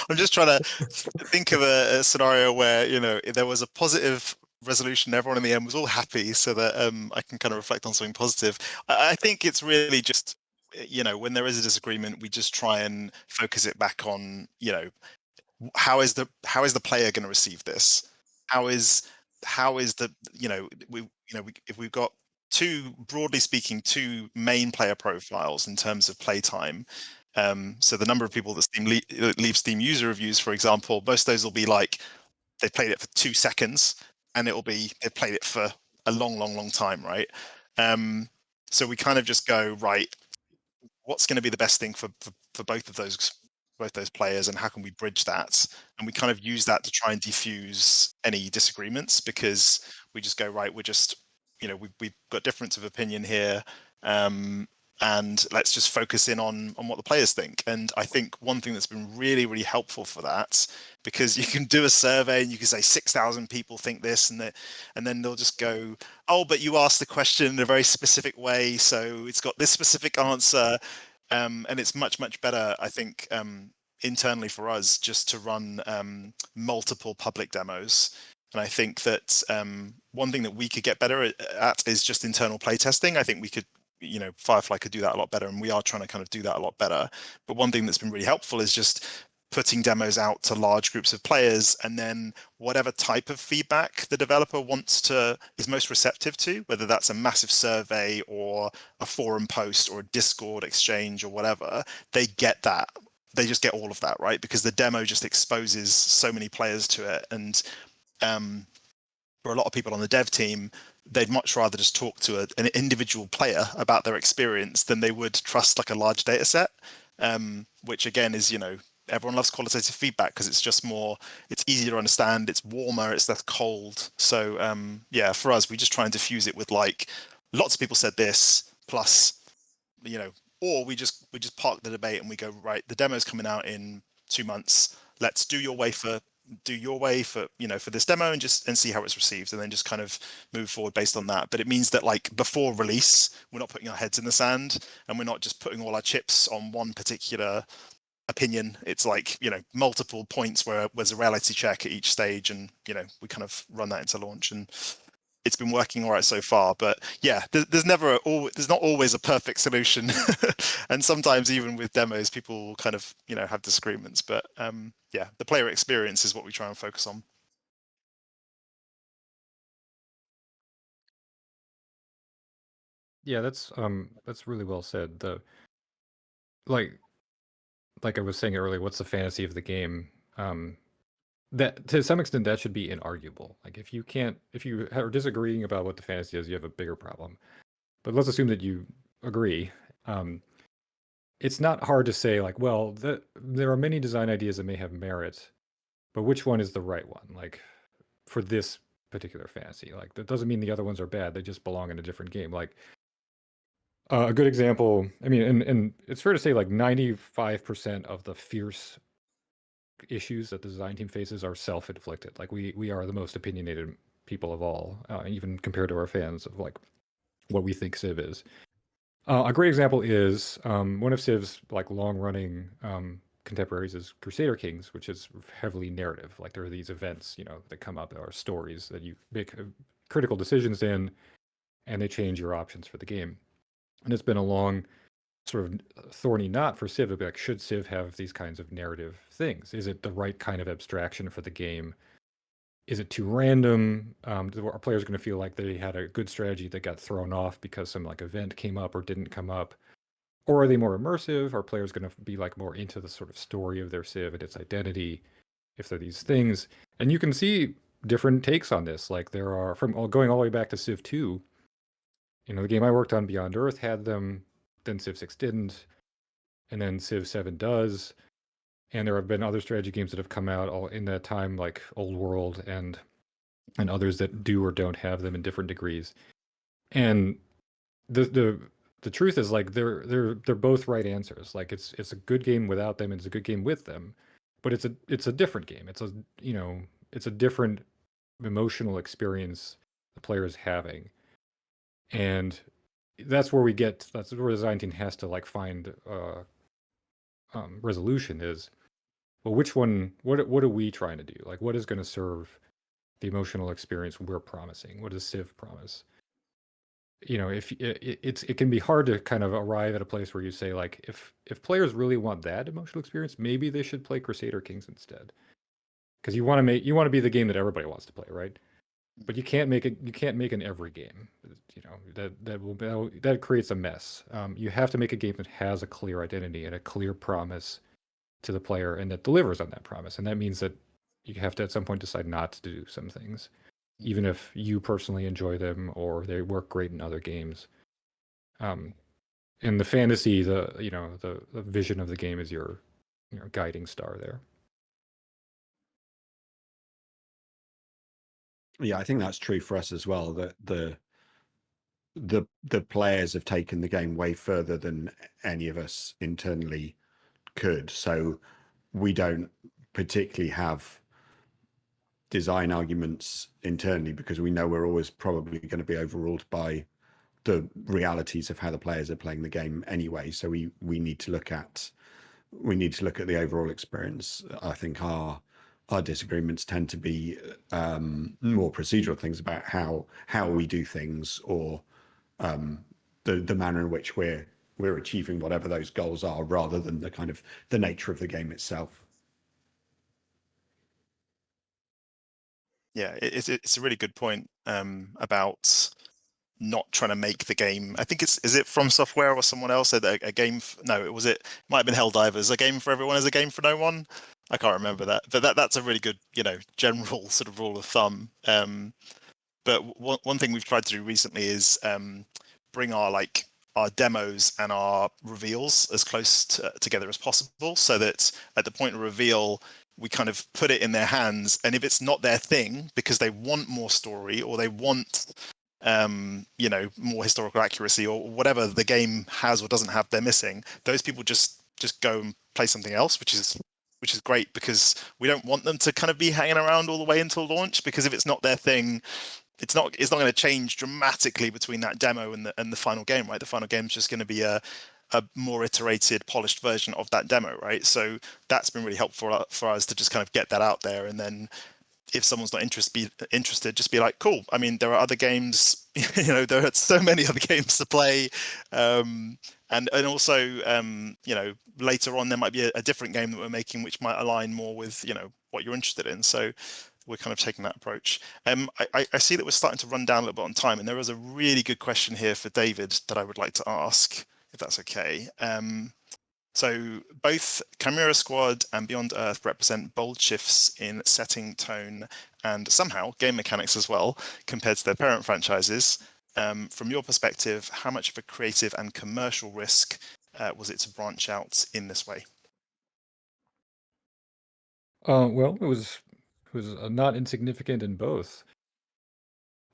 I'm just trying to think of a scenario where, you know, there was a positive resolution, everyone in the end was all happy, so that I can kind of reflect on something positive. I think it's really just, you know, when there is a disagreement, we just try and focus it back on, you know, how is the player going to receive this? How is the, you know, if we've got broadly speaking, two main player profiles in terms of playtime. So the number of people that Steam leave Steam user reviews, for example, most of those will be like they've played it for 2 seconds, and it'll be they've played it for a long time, right? So we kind of just go, right, what's going to be the best thing for both those players, and how can we bridge that? And we kind of use that to try and diffuse any disagreements, because we just go, right, we're just, you know, we've got difference of opinion here, and let's just focus in on what the players think. And I think one thing that's been really helpful for that, because you can do a survey and you can say 6,000 people think this, and then they'll just go, oh, but you asked the question in a very specific way, so it's got this specific answer. And it's much better, I think, internally for us, just to run multiple public demos. And I think that one thing that we could get better at is just internal playtesting. I think we could, you know, Firefly could do that a lot better, and we are trying to kind of do that a lot better. But one thing that's been really helpful is just putting demos out to large groups of players, and then whatever type of feedback the developer is most receptive to, whether that's a massive survey or a forum post or a Discord exchange or whatever, they get that. They just get all of that, right? Because the demo just exposes so many players to it. And for a lot of people on the dev team, they'd much rather just talk to an individual player about their experience than they would trust like a large data set, which again is, you know, everyone loves qualitative feedback because it's just more, it's easier to understand, it's warmer, it's less cold. So yeah, for us, we just try and diffuse it with like, lots of people said this, plus, you know, or we just park the debate and we go, right, the demo's coming out in 2 months, let's do your way for you know, for this demo, and see how it's received, and then just kind of move forward based on that. But it means that, like, before release, we're not putting our heads in the sand, and we're not just putting all our chips on one particular opinion. It's like, you know, multiple points where there's a reality check at each stage, and, you know, we kind of run that into launch, and it's been working all right so far. But yeah, there's not always a perfect solution. And sometimes even with demos, people will kind of, you know, have disagreements. But yeah, the player experience is what we try and focus on. Yeah, that's really well said. Like I was saying earlier, what's the fantasy of the game? That to some extent that should be inarguable. Like if you are disagreeing about what the fantasy is, you have a bigger problem. But let's assume that you agree. It's not hard to say like, well, there are many design ideas that may have merit, but which one is the right one? Like for this particular fantasy, like that doesn't mean the other ones are bad. They just belong in a different game. Like a good example, I mean, and it's fair to say like 95% of the fierce issues that the design team faces are self-inflicted. Like we are the most opinionated people of all, even compared to our fans, of like what we think Civ is. A great example is one of Civ's like long-running contemporaries is Crusader Kings, which is heavily narrative. Like there are these events, you know, that come up, there are stories that you make critical decisions in, and they change your options for the game. And it's been a long sort of thorny knot for Civ. Like, should Civ have these kinds of narrative things? Is it the right kind of abstraction for the game? is it too random? Are players going to feel like they had a good strategy that got thrown off because some like event came up or didn't come up? Or are they more immersive? Are players going to be like more into the sort of story of their civ and its identity? If they're these things, and you can see different takes on this. Like there are from going all the way back to Civ 2. The game I worked on, Beyond Earth, had them. Then Civ 6 didn't, and then Civ 7 does. And there have been other strategy games that have come out all in that time, like Old World and others that do or don't have them in different degrees. And the truth is, like, they're both right answers. Like it's a good game without them, and it's a good game with them, but it's a different game. It's a different emotional experience the player is having, and that's where the design team has to like find resolution is, well, which one, what are we trying to do? Like, what is going to serve the emotional experience we're promising? What does Civ promise? If it can be hard to kind of arrive at a place where you say, like, if players really want that emotional experience, maybe they should play Crusader Kings instead, because you want to be the game that everybody wants to play, right? But you can't make an every game. That creates a mess. You have to make a game that has a clear identity and a clear promise to the player, and that delivers on that promise. And that means that you have to at some point decide not to do some things, even if you personally enjoy them or they work great in other games. In the fantasy, the vision of the game is your guiding star there. Yeah, I think that's true for us as well. That the players have taken the game way further than any of us internally could. So we don't particularly have design arguments internally, because we know we're always probably going to be overruled by the realities of how the players are playing the game anyway. So we need to look at the overall experience. I think our disagreements tend to be more procedural things about how we do things, or the manner in which we're achieving whatever those goals are, rather than the kind of the nature of the game itself. Yeah, it's a really good point about not trying to make the game. I think is it From Software or someone else said that a game? No, it might have been Helldivers. A game for everyone is a game for no one. I can't remember that, but that's a really good general sort of rule of thumb. But one thing we've tried to do recently is bring our demos and our reveals as close together as possible, so that at the point of reveal, we kind of put it in their hands, and if it's not their thing because they want more story, or they want more historical accuracy, or whatever the game has or doesn't have they're missing, those people just go and play something else, which is great, because we don't want them to kind of be hanging around all the way until launch, because if it's not their thing, it's not going to change dramatically between that demo and the final game, right? The final game is just going to be a more iterated, polished version of that demo, right? So that's been really helpful for us to just kind of get that out there, and then if someone's not interested, just be like, cool. I mean, there are other games, there are so many other games to play, and also, later on there might be a different game that we're making which might align more with what you're interested in. So we're kind of taking that approach. I see that we're starting to run down a little bit on time, and there is a really good question here for David that I would like to ask, if that's okay. So both Chimera Squad and Beyond Earth represent bold shifts in setting, tone, and somehow game mechanics as well, compared to their parent franchises. From your perspective, how much of a creative and commercial risk was it to branch out in this way? Well, it was not insignificant in both.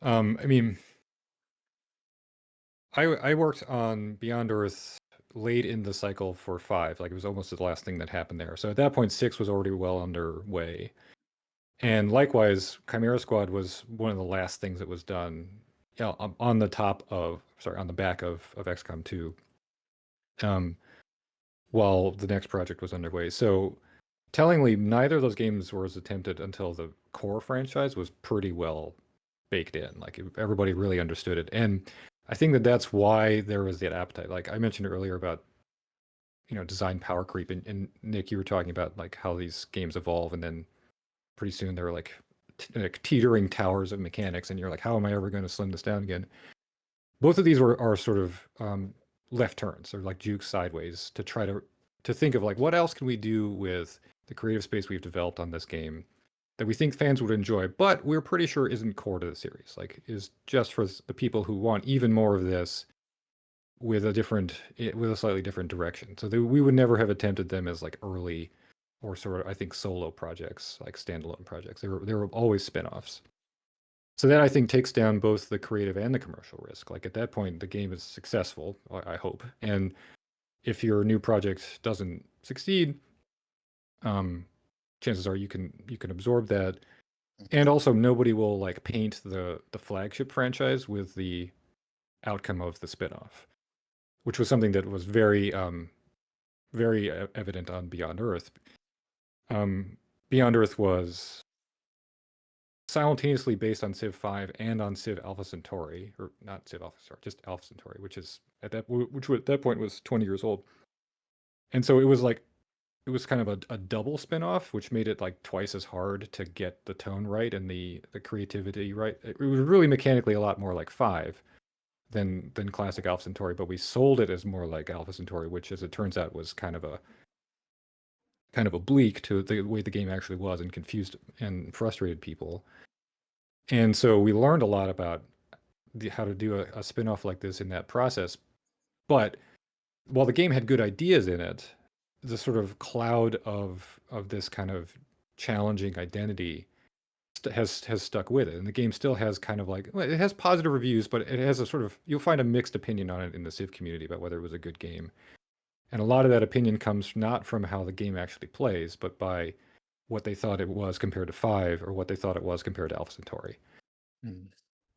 I mean, I worked on Beyond Earth late in the cycle for 5. Like, it was almost the last thing that happened there. So at that point, 6 was already well underway. And likewise, Chimera Squad was one of the last things that was done, on the back of XCOM 2, while the next project was underway. So tellingly, neither of those games was attempted until the core franchise was pretty well baked in. Like, everybody really understood it. And I think that's why there was that appetite. Like I mentioned earlier about, design power creep, and Nick, you were talking about like how these games evolve, and then pretty soon there were like like teetering towers of mechanics, and you're like, how am I ever going to slim this down again? Both of these are sort of left turns, or like jukes sideways, to try to think of like, what else can we do with the creative space we've developed on this game that we think fans would enjoy, but we're pretty sure isn't core to the series, like is just for the people who want even more of this with a slightly different direction. So we would never have attempted them as like early or sort of, I think, solo projects, like standalone projects. They were always spin-offs. So that, I think, takes down both the creative and the commercial risk. Like at that point, the game is successful, I hope. And if your new project doesn't succeed, chances are you can absorb that. And also, nobody will like paint the flagship franchise with the outcome of the spin-off, which was something that was very evident on Beyond Earth. Beyond Earth was simultaneously based on Civ 5 and on Civ Alpha Centauri, or not Civ Alpha Centauri, just Alpha Centauri, which at that point was 20 years old. And so it was kind of a double spin-off, which made it like twice as hard to get the tone right and the creativity right. It was really mechanically a lot more like 5 than classic Alpha Centauri, but we sold it as more like Alpha Centauri, which, as it turns out, was kind of oblique to the way the game actually was, and confused and frustrated people. And so we learned a lot about how to do a spin-off like this in that process. But while the game had good ideas in it, the sort of cloud of this kind of challenging identity has stuck with it, and the game still has kind of like, well, it has positive reviews, but it has a sort of, you'll find a mixed opinion on it in the Civ community about whether it was a good game. And a lot of that opinion comes not from how the game actually plays, but by what they thought it was compared to 5, or what they thought it was compared to Alpha Centauri.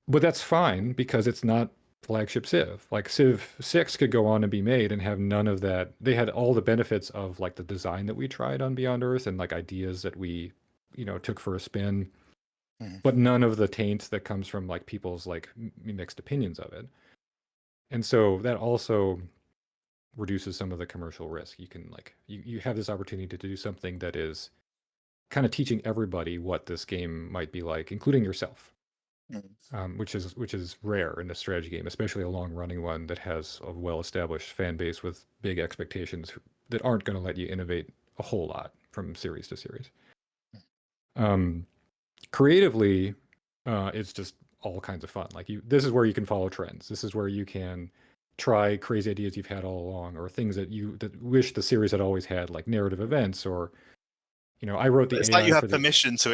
But that's fine, because it's not flagship Civ. Like Civ 6 could go on and be made and have none of that. They had all the benefits of like the design that we tried on Beyond Earth, and like ideas that we, took for a spin, but none of the taint that comes from like people's like mixed opinions of it. And so that also reduces some of the commercial risk. You can like, you have this opportunity to do something that is kind of teaching everybody what this game might be like, including yourself. Which is rare in a strategy game, especially a long-running one that has a well-established fan base with big expectations that aren't going to let you innovate a whole lot from series to series. Creatively, it's just all kinds of fun. Like this is where you can follow trends. This is where you can try crazy ideas you've had all along, or things that you wish the series had always had, like narrative events, or I wrote the It's AI like you have for the... permission to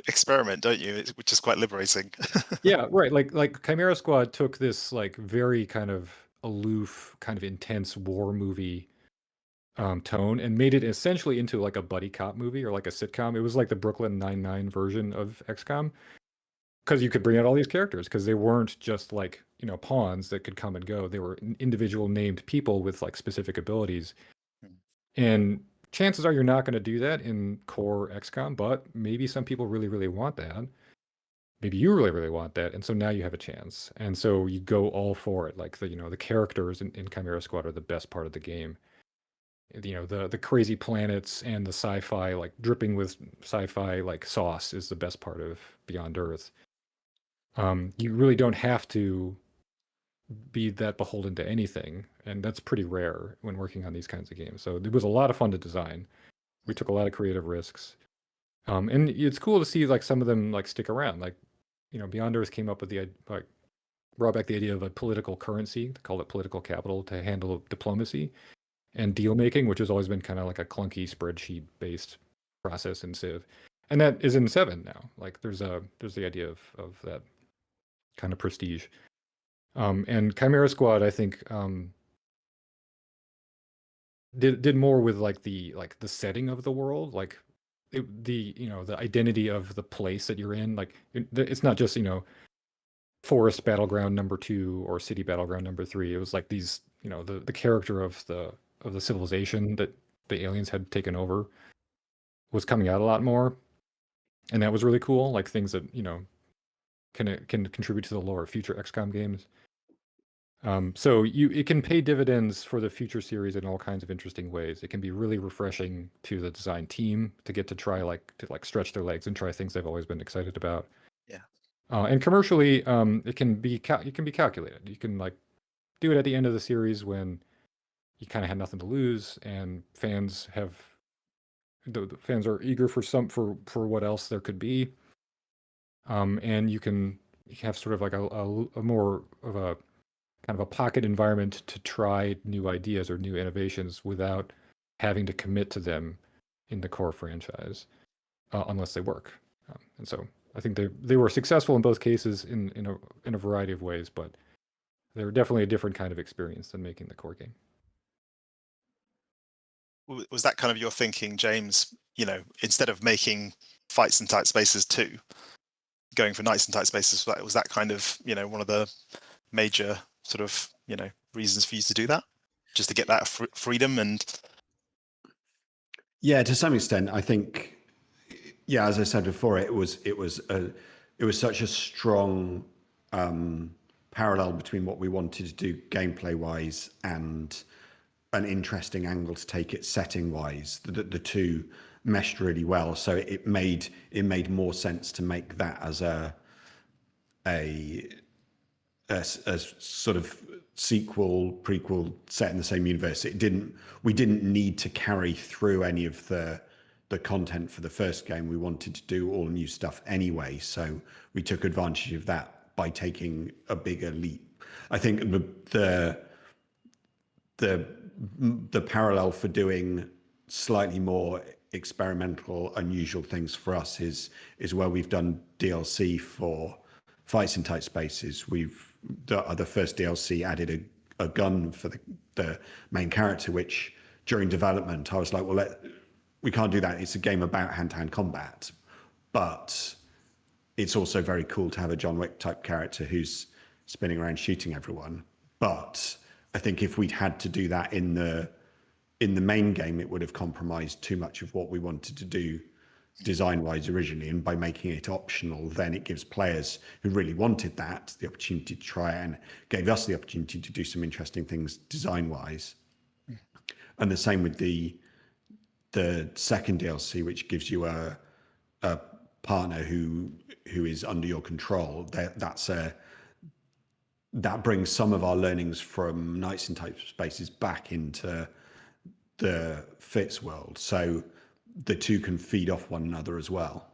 experiment, don't you? Which is quite liberating. Yeah, right. Like Chimera Squad took this like very kind of aloof, kind of intense war movie tone, and made it essentially into like a buddy cop movie, or like a sitcom. It was like the Brooklyn Nine-Nine version of XCOM, because you could bring out all these characters, because they weren't just like pawns that could come and go. They were individual named people with like specific abilities. And chances are you're not going to do that in core XCOM, but maybe some people really, really want that. Maybe you really, really want that, and so now you have a chance. And so you go all for it. Like the characters in Chimera Squad are the best part of the game. The crazy planets and the sci-fi, like dripping with sci-fi like sauce, is the best part of Beyond Earth. You really don't have to be that beholden to anything, and that's pretty rare when working on these kinds of games. So it was a lot of fun to design. We took a lot of creative risks, and it's cool to see like some of them like stick around. Like Beyond Earth came up with brought back the idea of a political currency. They called it political capital, to handle diplomacy and deal making, which has always been kind of like a clunky spreadsheet based process in Civ, and that is in 7 now. Like there's the idea of that kind of prestige. And Chimera Squad, I think, did more with like the setting of the world, like the identity of the place that you're in. Like it's not just forest battleground number 2 or city battleground number 3. It was like these the character of the civilization that the aliens had taken over was coming out a lot more, and that was really cool. Like things that can contribute to the lore of future XCOM games. So it can pay dividends for the future series in all kinds of interesting ways. It can be really refreshing to the design team to get to try to stretch their legs and try things they've always been excited about. Yeah. And commercially, it can be calculated. You can do it at the end of the series when you kind of had nothing to lose, and fans the fans are eager for what else there could be. And you can have sort of like a more of a kind of a pocket environment to try new ideas or new innovations without having to commit to them in the core franchise unless they work. And so I think they were successful in both cases in a variety of ways, but they're definitely a different kind of experience than making the core game. Was that kind of your thinking, James? Instead of making Fights in Tight Spaces 2, going for Nights in Tight Spaces, was that kind of one of the major sort of reasons for you to do that, just to get that freedom? And yeah, to some extent, I think, yeah, as I said before, it was such a strong parallel between what we wanted to do gameplay wise and an interesting angle to take it setting wise. The two meshed really well, so it made more sense to make that as a sort of sequel, prequel set in the same universe. We didn't need to carry through any of the content for the first game. We wanted to do all new stuff anyway, so we took advantage of that by taking a bigger leap. I think the parallel for doing slightly more experimental, unusual things for us is where we've done DLC for Fights in Tight Spaces. The first DLC added a gun for the main character, which during development I was like, well, we can't do that. It's a game about hand-to-hand combat, but it's also very cool to have a John Wick type character who's spinning around shooting everyone. But I think if we'd had to do that in the main game, it would have compromised too much of what we wanted to do design-wise originally. And by making it optional, then it gives players who really wanted that the opportunity to try it, and gave us the opportunity to do some interesting things design-wise. And the same with the second DLC, which gives you a partner who is under your control. That brings some of our learnings from Nights in Tight Spaces back into the Fitz world. So the two can feed off one another as well.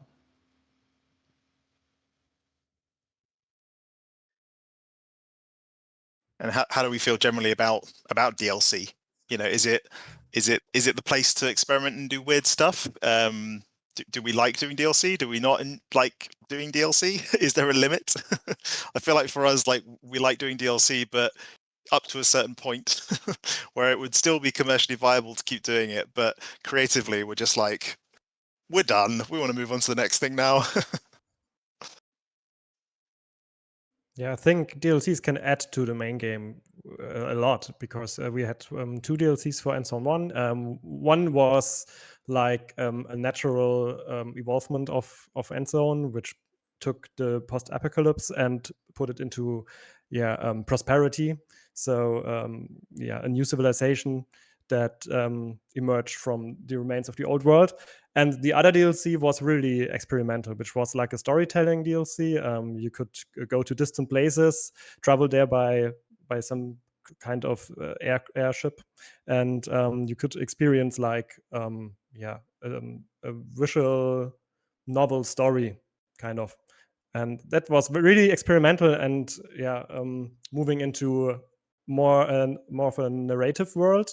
And how do we feel generally about DLC? Is it the place to experiment and do weird stuff? Do we like doing DLC? Do we not like doing DLC? Is there a limit? I feel like for us, we like doing DLC, but up to a certain point where it would still be commercially viable to keep doing it, but creatively we're just like, we're done. We want to move on to the next thing now. Yeah, I think DLCs can add to the main game a lot, because we had 2 DLCs for Endzone 1. One was like a natural evolvement of Endzone, which took the post-apocalypse and put it into prosperity. So a new civilization that emerged from the remains of the old world. And the other DLC was really experimental, which was like a storytelling DLC. You could go to distant places, travel there by some kind of airship, and you could experience a visual novel story kind of. And that was really experimental, and moving into more of a narrative world,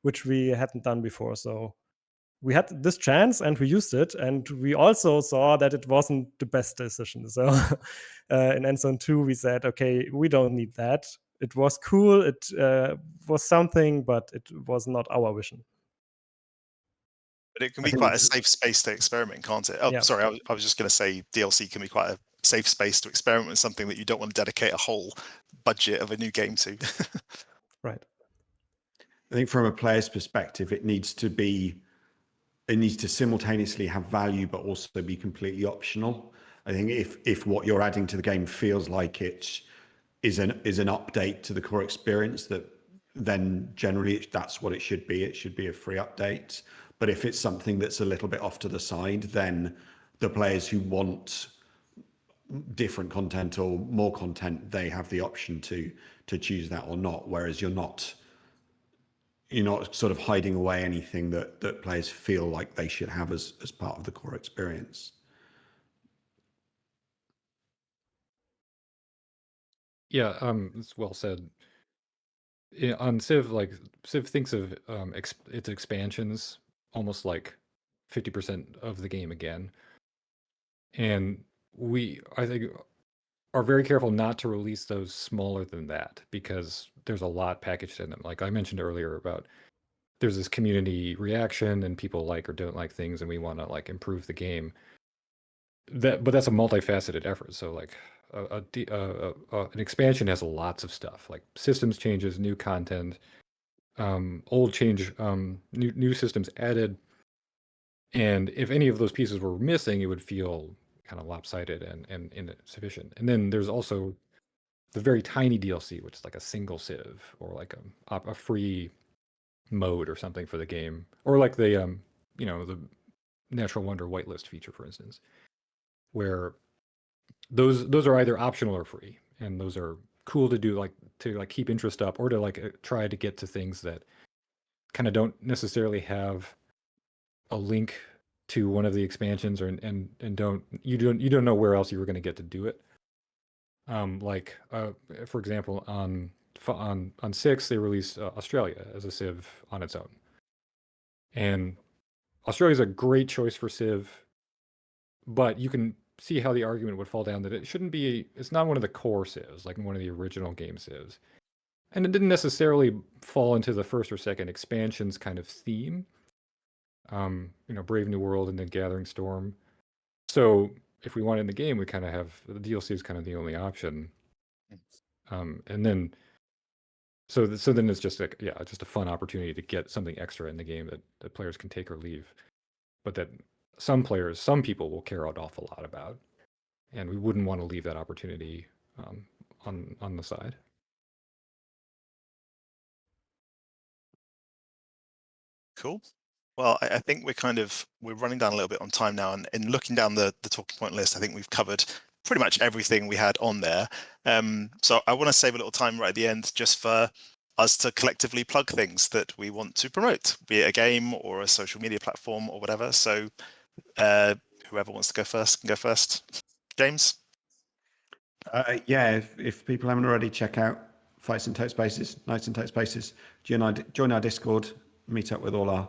which we hadn't done before. So we had this chance and we used it, and we also saw that it wasn't the best decision. So in Endzone 2 we said, okay, we don't need that. It was cool, it was something, but it was not our vision. But it can be quite a safe space to experiment, can't it? Oh, yeah. Sorry, I was just going to say DLC can be quite a safe space to experiment with something that you don't want to dedicate a whole budget of a new game to. Right. I think from a player's perspective, it needs to simultaneously have value, but also be completely optional. I think if what you're adding to the game feels like it's is an update to the core experience, that then generally that's what it should be. It should be a free update. But if it's something that's a little bit off to the side, then the players who want different content or more content, they have the option to choose that or not. Whereas you're not sort of hiding away anything that players feel like they should have as part of the core experience. Yeah, it's well said. On Civ, like Civ thinks of its expansions almost like 50% of the game again, and I think, are very careful not to release those smaller than that, because there's a lot packaged in them. Like I mentioned earlier about, there's this community reaction and people like or don't like things, and we want to like improve the game. But that's a multifaceted effort. So like an expansion has lots of stuff, like systems changes, new content, old change, new systems added. And if any of those pieces were missing, it would feel kind of lopsided and insufficient. And then there's also the very tiny DLC, which is like a single Civ or like a free mode or something for the game, or like the the Natural Wonder whitelist feature, for instance, where those are either optional or free, and those are cool to do, like to keep interest up, or to try to get to things that kind of don't necessarily have a link to one of the expansions, or and you don't know where else you were going to get to do it. For example, on 6 they released Australia as a Civ on its own, and Australia is a great choice for Civ, but you can see how the argument would fall down that it shouldn't be. It's not one of the core Civs, like one of the original game Civs, and it didn't necessarily fall into the first or second expansions kind of theme. Brave New World and then Gathering Storm. So if we want it in the game, we kind of have the DLC is kind of the only option. And then so then it's just just a fun opportunity to get something extra in the game that players can take or leave, but that some people will care an awful lot about, and we wouldn't want to leave that opportunity on the side. Cool. Well, I think we're running down a little bit on time now, and in looking down the talking point list, I think we've covered pretty much everything we had on there. So I want to save a little time right at the end just for us to collectively plug things that we want to promote, be it a game or a social media platform or whatever. So whoever wants to go first can go first. James? If people haven't already, check out Fights in Tight Spaces, Nights in Tight Spaces. Join our Discord, meet up with all our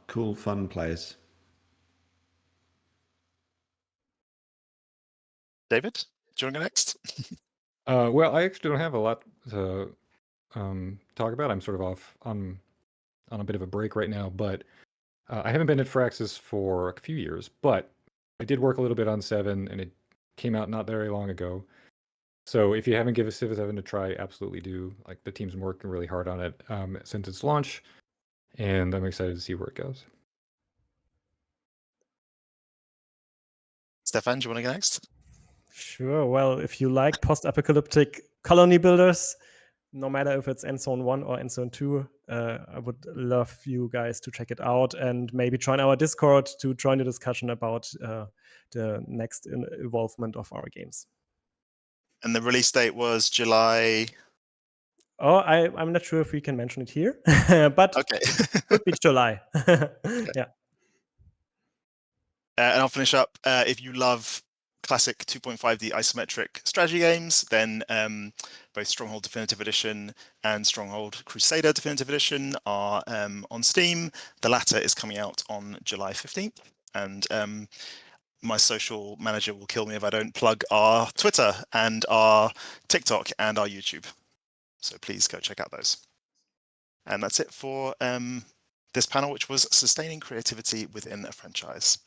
cool, fun players. David, do you want to go next? Well, I actually don't have a lot to talk about. I'm sort of off on a bit of a break right now, but I haven't been at Firaxis for a few years, but I did work a little bit on 7, and it came out not very long ago. So if you haven't given Civ 7 a try, absolutely do. Like, the team's working really hard on it since its launch, and I'm excited to see where it goes. Stefan, do you want to go next? Sure. Well, if you like post-apocalyptic colony builders, no matter if it's Endzone 1 or Endzone 2, I would love you guys to check it out and maybe join our Discord to join the discussion about the next involvement of our games. And the release date was July. Oh, I'm not sure if we can mention it here, but Okay. it could be July. Yeah. And I'll finish up. If you love classic 2.5D isometric strategy games, then both Stronghold Definitive Edition and Stronghold Crusader Definitive Edition are on Steam. The latter is coming out on July 15th. And my social manager will kill me if I don't plug our Twitter and our TikTok and our YouTube. So please go check out those. And that's it for this panel, which was Sustaining Creativity Within a Franchise.